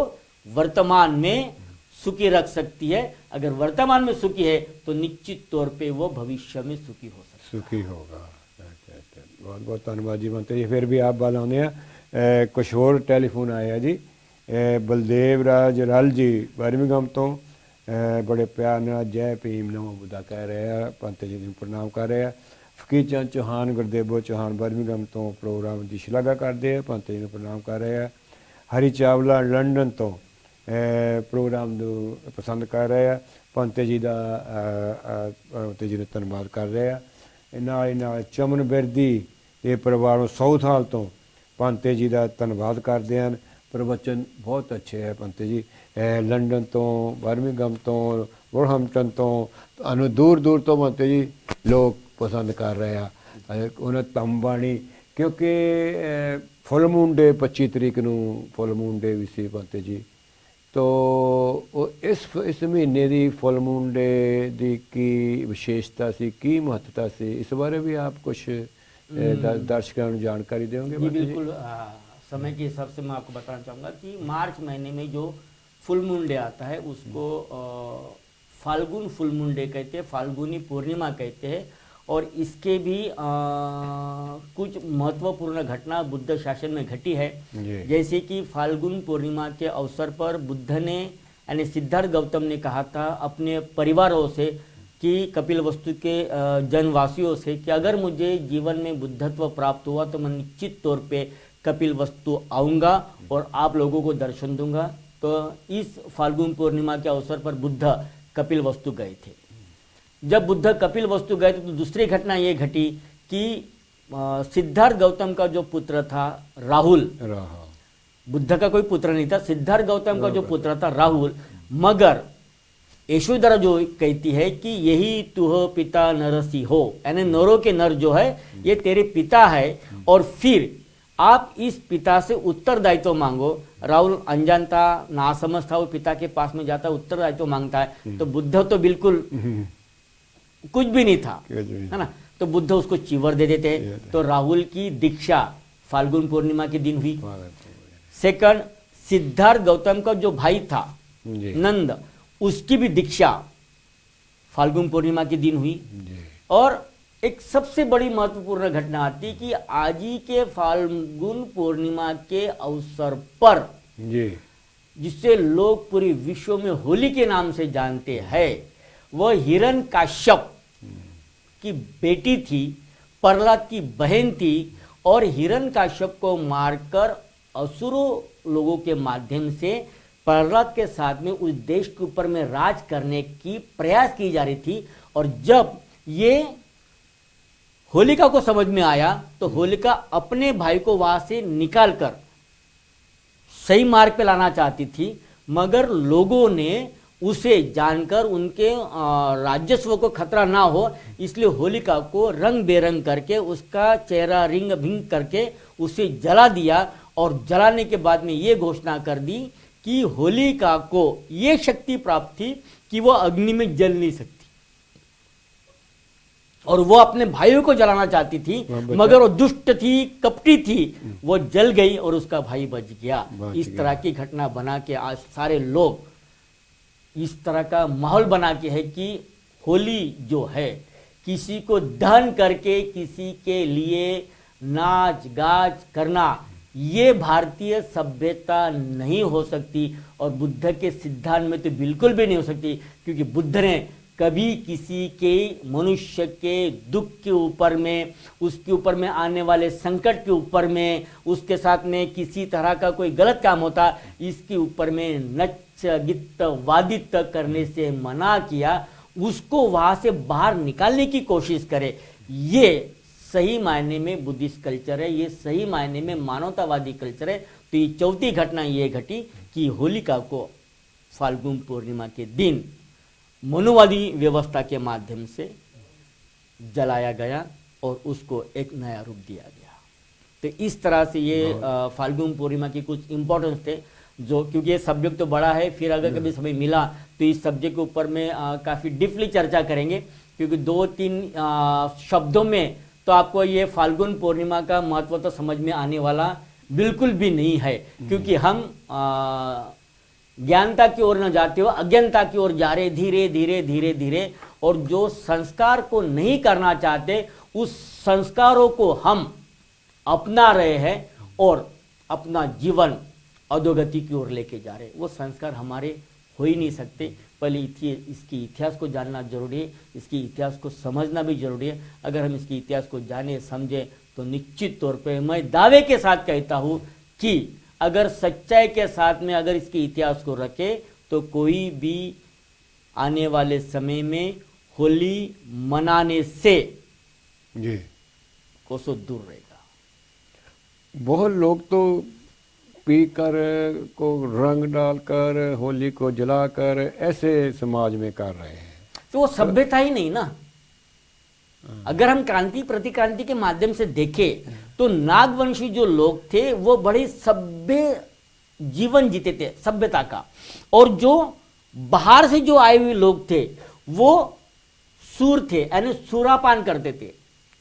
वर्तमान में सुखी रख सकती है। अगर वर्तमान में सुखी है तो निश्चित तौर पे वो भविष्य में सुखी हो सकता है। सुखी होगा। बहुत बहुत धन्यवाद जी मंत्री जी। फिर भी आप बाल आने कुछ और टेलीफोन आया जी। बलदेव राज रल जी बर्मिंघम तो बड़े प्यार नाल जय भीम नमो बुद्धा कह रहे हैं, पंत जी ਨੂੰ प्रणाम कर रहे हैं। फकीर चंद चौहान गुरदेवो चौहान बर्मिंघम तो प्रोग्राम की शलाघा करते हैं, पंत जी ਨੂੰ प्रणाम कर रहे हैं। हरी चावला लंडन तो प्रोग्राम ਨੂੰ पसंद कर रहे हैं, पंत जी का पंत जी ने धन्यवाद कर रहे हैं। नाल चमन बिरदी ये परिवारों साउथ हाल तो पंते जी का धन्यवाद करते हैं। प्रवचन बहुत अच्छे है पंते जी। लंडन तो बर्मिंघम तो वुलहैम्पटन तो दूर दूर तो पंते जी लोग पसंद कर रहे हैं। उन्हें तम बाणी ਕਿਉਂਕਿ ਫੁੱਲ ਮੂਨ ਡੇ 25 ਤਰੀਕ ਨੂੰ ਫੁੱਲ ਮੂਨ ਡੇ ਵੀ ਸੀ ਬੰਤੇ ਜੀ। ਤੋ ਉਹ ਇਸ ਮਹੀਨੇ ਦੀ ਫੁੱਲ ਮੂਨ ਡੇ ਦੀ ਕੀ ਵਿਸ਼ੇਸ਼ਤਾ ਸੀ, ਕੀ ਮਹੱਤਤਾ ਸੀ, ਇਸ ਬਾਰੇ ਵੀ ਆਪ कुछ दर्शकों को जानकारी देंगे? जी बिल्कुल। समय के हिसाब से मैं आपको बताना चाहूँगा कि मार्च महीने में जो फुल मून डे आता है उसको फाल्गुन फुल मून डे कहते हैं, फाल्गुनी पूर्णिमा कहते हैं। और इसके भी कुछ महत्वपूर्ण घटना बुद्ध शासन में घटी है। जैसे कि फाल्गुन पूर्णिमा के अवसर पर बुद्ध ने यानी सिद्धार्थ गौतम ने कहा था अपने परिवारों से कि कपिल वस्तु के जनवासियों से कि अगर मुझे जीवन में बुद्धत्व प्राप्त हुआ तो मैं निश्चित तौर पे कपिल वस्तु आऊँगा और आप लोगों को दर्शन दूंगा। तो इस फाल्गुन पूर्णिमा के अवसर पर बुद्ध कपिल वस्तु गए थे। जब बुद्ध कपिल वस्तु गए थे तो दूसरी घटना ये घटी कि सिद्धार्थ गौतम का जो पुत्र था राहुल, बुद्ध का कोई पुत्र नहीं था, सिद्धार्थ गौतम का जो पुत्र था राहुल, मगर यशोधरा जो कहती है कि यही तुह पिता नरसी हो, यानी नरों के नर जो है ये तेरे पिता है और फिर आप इस पिता से उत्तरदायित्व मांगो। राहुल अनजान था, नासमझ था, वो पिता के पास में जाता उत्तरदायित्व मांगता है। तो बुद्ध तो बिल्कुल कुछ भी नहीं था, है ना। तो बुद्ध उसको चीवर दे देते। तो राहुल की दीक्षा फाल्गुन पूर्णिमा के दिन हुई। सेकंड, सिद्धार्थ गौतम का जो भाई था नंद, उसकी भी दीक्षा फाल्गुन पूर्णिमा के दिन हुई। और एक सबसे बड़ी महत्वपूर्ण घटना आती कि आज ही के फाल्गुन पूर्णिमा के अवसर पर जिससे लोग पूरे विश्व में होली के नाम से जानते हैं, वह हिरण्यकाश्यप की बेटी थी, प्रहलाद की बहन थी। और हिरण्यकाश्यप को मारकर असुरों लोगों के माध्यम से प्रहलाद के साथ में उस देश के ऊपर में राज करने की प्रयास की जा रही थी। और जब ये होलिका को समझ में आया तो होलिका अपने भाई को वहां से निकालकर सही मार्ग पे लाना चाहती थी, मगर लोगों ने उसे जानकर उनके राजस्व को खतरा ना हो इसलिए होलिका को रंग बेरंग करके उसका चेहरा रिंग भिंग करके उसे जला दिया। और जलाने के बाद में ये घोषणा कर दी कि होलिका को ये शक्ति प्राप्त थी कि वो अग्नि में जल नहीं सकती और वो अपने भाइयों को जलाना चाहती थी, मगर वो दुष्ट थी, कपटी थी, वो जल गई और उसका भाई बच गया। इस तरह की घटना बना के आज सारे लोग इस तरह का माहौल बना के है कि होली जो है किसी को दहन करके किसी के लिए नाच गाच करना, ये भारतीय सभ्यता नहीं हो सकती और बुद्ध के सिद्धांत में तो बिल्कुल भी नहीं हो सकती। क्योंकि बुद्ध ने कभी किसी के मनुष्य के दुख के ऊपर में, उसके ऊपर में आने वाले संकट के ऊपर में, उसके साथ में किसी तरह का कोई गलत काम होता इसके ऊपर में नच गित वादित करने से मना किया, उसको वहां से बाहर निकालने की कोशिश करे। ये सही मायने में बुद्धिस्ट कल्चर है, ये सही मायने में मानवतावादी कल्चर है। तो ये चौथी घटना ये घटी कि होलिका को फाल्गुन पूर्णिमा के दिन मनुवादी व्यवस्था के माध्यम से जलाया गया और उसको एक नया रूप दिया गया। तो इस तरह से ये फाल्गुन पूर्णिमा की कुछ इम्पोर्टेंस थे जो, क्योंकि ये सब्जेक्ट तो बड़ा है, फिर अगर कभी समय मिला तो इस सब्जेक्ट के ऊपर में काफ़ी डीपली चर्चा करेंगे। क्योंकि 2-3 शब्दों में तो आपको ये फाल्गुन पूर्णिमा का महत्व तो समझ में आने वाला बिल्कुल भी नहीं है। क्योंकि हम ज्ञानता की ओर न जाते हुए अज्ञानता की ओर जा रहे धीरे धीरे धीरे धीरे। और जो संस्कार को नहीं करना चाहते उस संस्कारों को हम अपना रहे हैं और अपना जीवन अधोगति की ओर लेके जा रहे हैं। वो संस्कार हमारे हो ही नहीं सकते। पहले इसकी इतिहास को जानना जरूरी है, इसकी इतिहास को समझना भी जरूरी है। अगर हम इसकी इतिहास को जाने समझें तो निश्चित तौर पे मैं दावे के साथ कहता हूँ कि अगर सच्चाई के साथ में अगर इसके इतिहास को रखे तो कोई भी आने वाले समय में होली मनाने से कोसों दूर रहेगा। बहुत लोग तो पीकर को रंग डालकर होली को जलाकर ऐसे समाज में कर रहे हैं। तो वो सभ्यता ही नहीं ना। अगर हम क्रांति प्रतिक्रांति के माध्यम से देखें तो तो नागवंशी जो लोग थे वो बड़े सभ्य जीवन जीते थे, सभ्यता का। और जो बाहर से जो आए हुए लोग थे वो सूर थे, यानी सूरापान करते थे।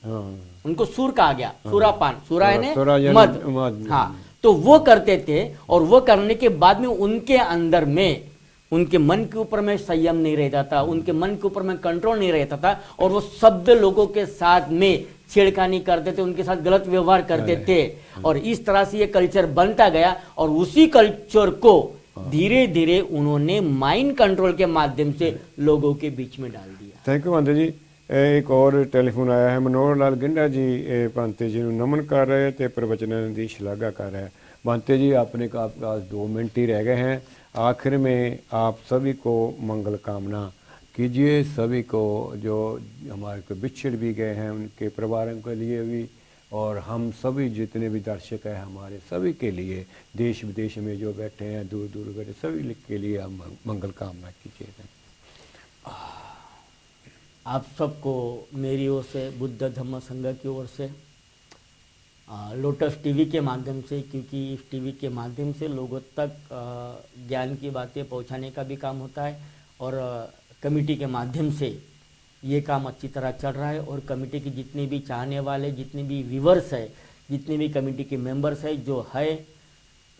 हाँ। उनको सूर कहा गया, सूरापान, सूरा सूरा यानी यानी मद। मद। हाँ, तो वो करते थे। और वो करने के बाद में उनके अंदर में, उनके मन के ऊपर में संयम नहीं रहता था, उनके मन के ऊपर में कंट्रोल नहीं रहता था, और वो सभ्य लोगों के साथ में छेड़खानी करते थे, उनके साथ गलत व्यवहार करते थे। और इस तरह से ये कल्चर बनता गया, और उसी कल्चर को धीरे धीरे उन्होंने माइंड कंट्रोल के माध्यम से लोगों के बीच में डाल दिया। थैंक यू भांते जी। एक और ਟੈਲੀਫੋਨ ਆਇਆ ਹੈ। ਮਨੋਹਰ ਲਾਲ ਗਿੰਡਾ जी भांते जी ਨੂੰ नमन कर रहे थे, प्रवचन की शलाघा कर रहे हैं। भांते जी अपने पास 2 मिनट ही रह गए हैं। आखिर में आप सभी को मंगल कामना कीजिए, सभी को जो हमारे को बिछड़ भी गए हैं उनके परिवारों के लिए भी, और हम सभी जितने भी दर्शक हैं हमारे सभी के लिए, देश विदेश में जो बैठे हैं, दूर दूर बैठे, सभी के लिए हम मंगल कामना कीजिए। आप सबको मेरी ओर से, बुद्ध धम्म संघ की ओर से, लोटस टीवी के माध्यम से, क्योंकि इस टीवी के माध्यम से लोगों तक ज्ञान की बातें पहुंचाने का भी काम होता है, और कमेटी के माध्यम से ये काम अच्छी तरह चल रहा है। और कमेटी के जितने भी चाहने वाले, जितने भी व्यूवर्स है, जितने भी कमेटी के मेंबर्स है, जो है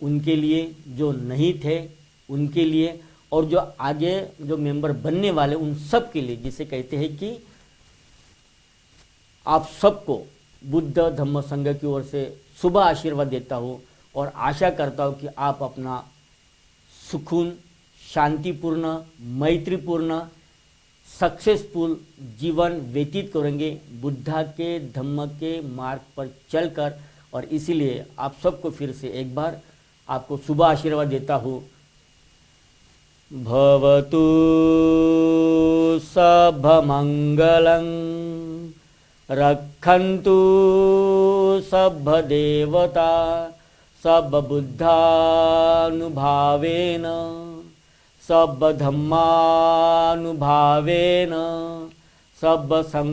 उनके लिए, जो नहीं थे उनके लिए, और जो आगे जो मेंबर बनने वाले उन सब के लिए, जिसे कहते हैं कि आप सबको बुद्ध धम्म संघ की ओर से शुभ आशीर्वाद देता हूँ, और आशा करता हूँ कि आप अपना सुकून, शांतिपूर्ण, मैत्रीपूर्ण, सक्सेसफुल जीवन व्यतीत करेंगे बुद्धा के धम्म के मार्ग पर चलकर। और इसीलिए आप सबको फिर से एक बार आपको शुभ आशीर्वाद देता हूँ। भवतु सर्वमंगलं, रक्षन्तु सर्वदेवता, सर्वबुद्धानुभावेन, सर्वधम्मानुभावेन, सर्वसंघानुभावेन,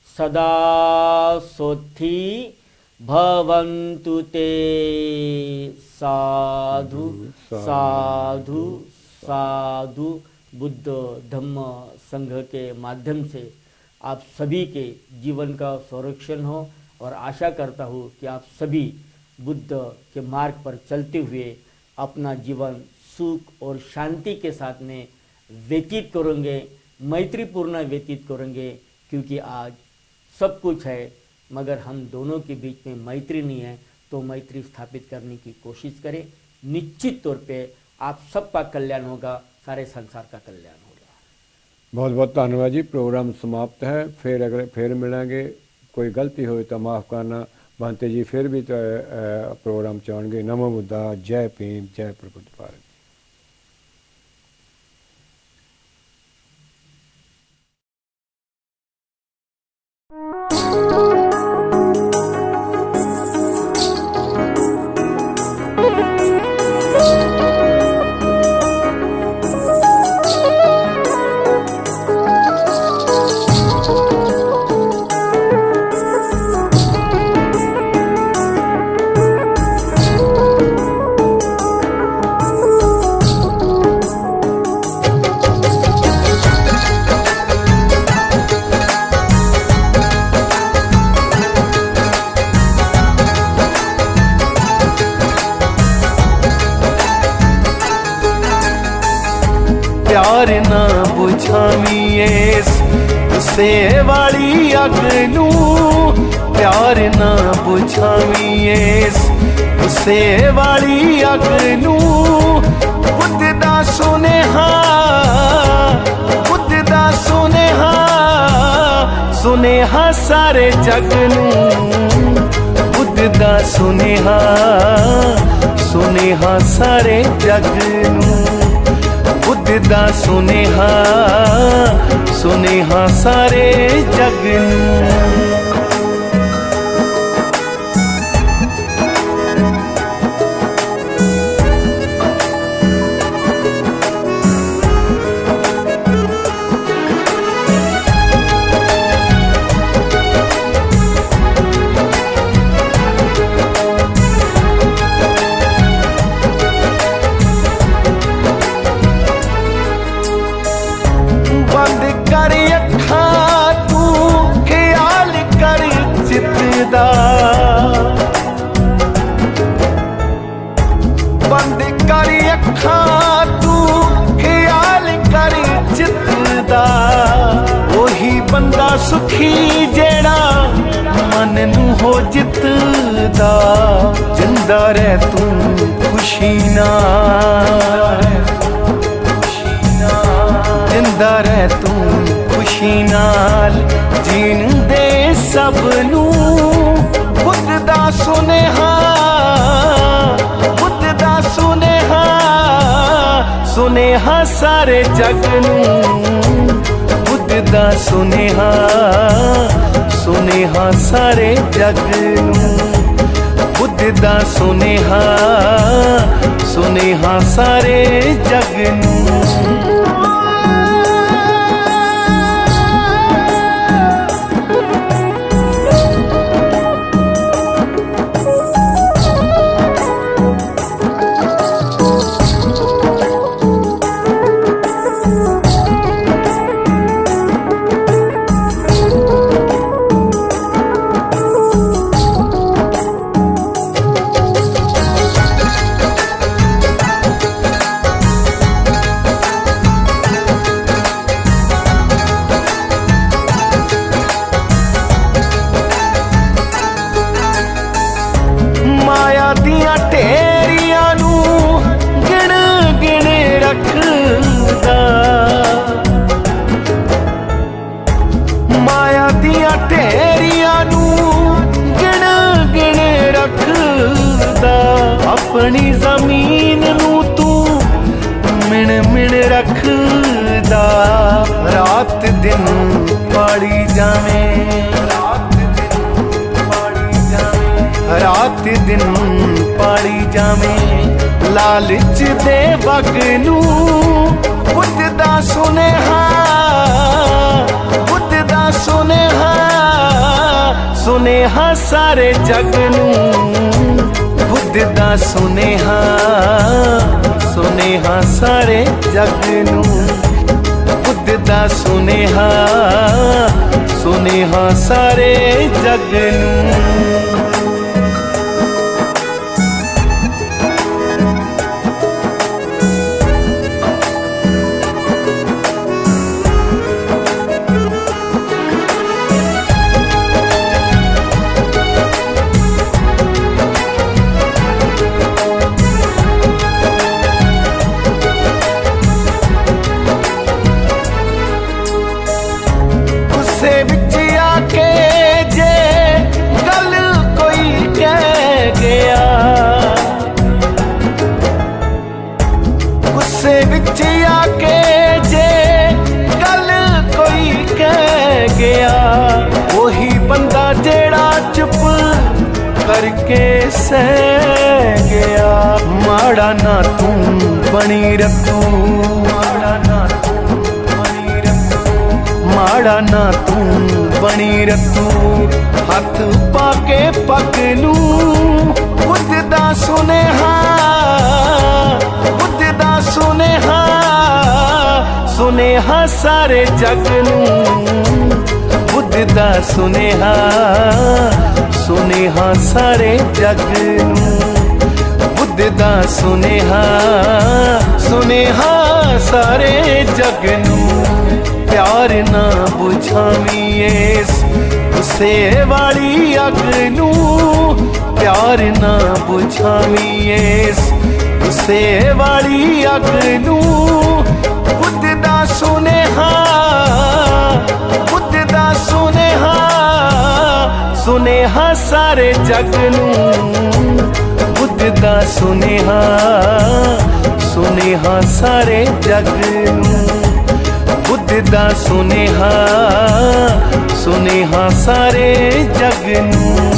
सदा सोत्थि भवन्तु ते। साधु साधु साधु। बुद्ध धम्म संघ के माध्यम से आप सभी के जीवन का संरक्षण हो, और आशा करता हूँ कि आप सभी बुद्ध के मार्ग पर चलते हुए अपना जीवन सुख और शांति के साथ में व्यतीत करेंगे, मैत्रीपूर्ण व्यतीत करेंगे। क्योंकि आज सब कुछ है, मगर हम दोनों के बीच में मैत्री नहीं है, तो मैत्री स्थापित करने की कोशिश करें। निश्चित तौर पे आप सबका कल्याण होगा, सारे संसार का कल्याण होगा। बहुत बहुत धन्यवाद जी। प्रोग्राम समाप्त है। फिर मिलेंगे। कोई गलती हो तो माफ़ करना। भांते जी फिर भी तो प्रोग्राम चाहेंगे। नमो बुद्धा। जय भीम। जय प्रबुद्ध भारत। प्यार ना बुझावीएस गुस्से वाली अग नू, प्यार ना बुझावीएस गुस्से वाली अग नू। बुद्ध दा सुनेहा, बुद्ध दा सुनेहा, सुनेहा सारे जग नू। बुद्ध दा सुनेहा, सुनेहा सारे जग नू। बुद्ध दा सुनेहा, सुनेहा सारे जग नू। ਸੁਖੀ ਜਿਹੜਾ ਮਨ ਨੂੰ ਹੋ ਜਿੱਤਦਾ, ਜਿੰਦਾ ਰਹਿ ਤੂੰ ਖੁਸ਼ੀ ਨਾਲ, ਜਿੰਦਾ ਰਹਿ ਤੂੰ ਖੁਸ਼ੀ ਨਾਲ, ਜੀਣ ਦੇ ਸਭ ਨੂੰ ਬੁੱਧ ਦਾ ਸੁਨੇਹਾ, ਬੁੱਧ ਦਾ ਸੁਨੇਹਾ, ਸੁਨੇਹਾ ਸਾਰੇ ਜਗ ਨੂੰ, ਬੁੱਧ ਦਾ ਸੁਨੇਹਾ, ਸੁਨੇਹਾ ਸਾਰੇ ਜਗ ਨੂੰ, ਬੁੱਧ ਦਾ ਸੁਨੇਹਾ, ਸੁਨੇਹਾ ਸਾਰੇ ਜਗ ਨੂੰ। ਮਾਇਆ ਦੀਆਂ ਢੇਰੀਆਂ ਨੂੰ ਗਿਣ ਗਿਣ ਰੱਖਦਾ, ਮਾਇਆ ਦੀਆਂ ਢੇਰੀਆਂ ਨੂੰ ਗਿਣ ਗਿਣ ਰੱਖਦਾ, ਆਪਣੀ ਜ਼ਮੀਨ ਨੂੰ ਤੂੰ ਮਿਣ ਮਿਣ ਰੱਖਦਾ, ਰਾਤ ਦਿਨ ਪਾੜੀ ਜਾਵੇਂ, ਰਾਤ ਦਿਨ ਪਾੜੀ ਜਾਵੇਂ, ਲਾਲਚ ਦੇ ਵਗ ਨੂੰ ਬੁੱਧ ਦਾ ਸੁਨੇਹਾ, ਬੁੱਧ ਦਾ ਸੁਨੇਹਾ, ਸੁਨੇਹਾ ਸਾਰੇ ਜਗ ਨੂੰ, ਬੁੱਧ ਦਾ ਸੁਨੇਹਾ, ਸੁਨੇਹਾ ਸਾਰੇ ਜਗ ਨੂੰ, ਬੁੱਧ ਦਾ ਸੁਨੇਹਾ, ਸੁਨੇਹਾ ਸਾਰੇ ਜਗ ਨੂੰ। ਗੁੱਸੇ ਵਿੱਚ ਆ ਕੇ ਜੇ ਗੱਲ ਕੋਈ ਕਹਿ ਗਿਆ, ਗੁੱਸੇ ਵਿੱਚ ਆ ਕੇ ਜੇ ਗੱਲ ਕੋਈ ਕਹਿ ਗਿਆ, ਉਹੀ ਬੰਦਾ ਜਿਹੜਾ ਚੁੱਪ ਕਰਕੇ ਸਹਿ ਗਿਆ, ਮਾੜਾ ਨਾ ਤੂੰ ਬਣੀ ਰੱਖੂ, ਮਾੜਾ ਨਾ ਤੂੰ ਬਣੀ ਰੱਖੂ, ਮਾੜਾ ਨਾ ਤੂੰ ਬਣੀ ਰੱਖੂ, ਹੱਥ ਪਾ ਕੇ ਪੱਗ ਨੂੰ ਬੁੱਧ ਦਾ ਸੁਨੇਹਾ, ਬੁੱਧ ਦਾ ਸੁਨੇਹਾ, ਸੁਨੇਹਾ ਸਾਰੇ ਜਗ ਨੂੰ, ਬੁੱਧ ਦਾ ਸੁਨੇਹਾ, ਸੁਨੇਹਾ ਸਾਰੇ ਜਗ ਨੂੰ, ਬੁੱਧ ਦਾ ਸੁਨੇਹਾ, ਸੁਨੇਹਾ ਸਾਰੇ ਜਗ ਨੂੰ। ਪਿਆਰ ਨਾ ਬੁਝਾਵੀਂ ਇਸ ਗੁੱਸੇ ਵਾਲੀ ਅੱਗ ਨੂੰ, ਪਿਆਰ ਨਾ ਬੁਝਾਵੀਂ ਇਸ ਗੁੱਸੇ ਵਾਲੀ ਅੱਗ ਨੂੰ, ਬੁੱਧ ਦਾ ਸੁਨੇਹਾ, ਬੁੱਧ ਦਾ ਸੁਨੇਹਾ, ਸੁਨੇਹਾ ਸਾਰੇ ਜਗ ਨੂੰ, ਬੁੱਧ ਦਾ ਸੁਨੇਹਾ, ਸੁਨੇਹਾ ਸਾਰੇ ਜਗ ਨੂੰ, ਬੁੱਧ ਦਾ ਸੁਨੇਹਾ, ਸੁਨੇਹਾ ਸਾਰੇ ਜਗ ਨੂੰ।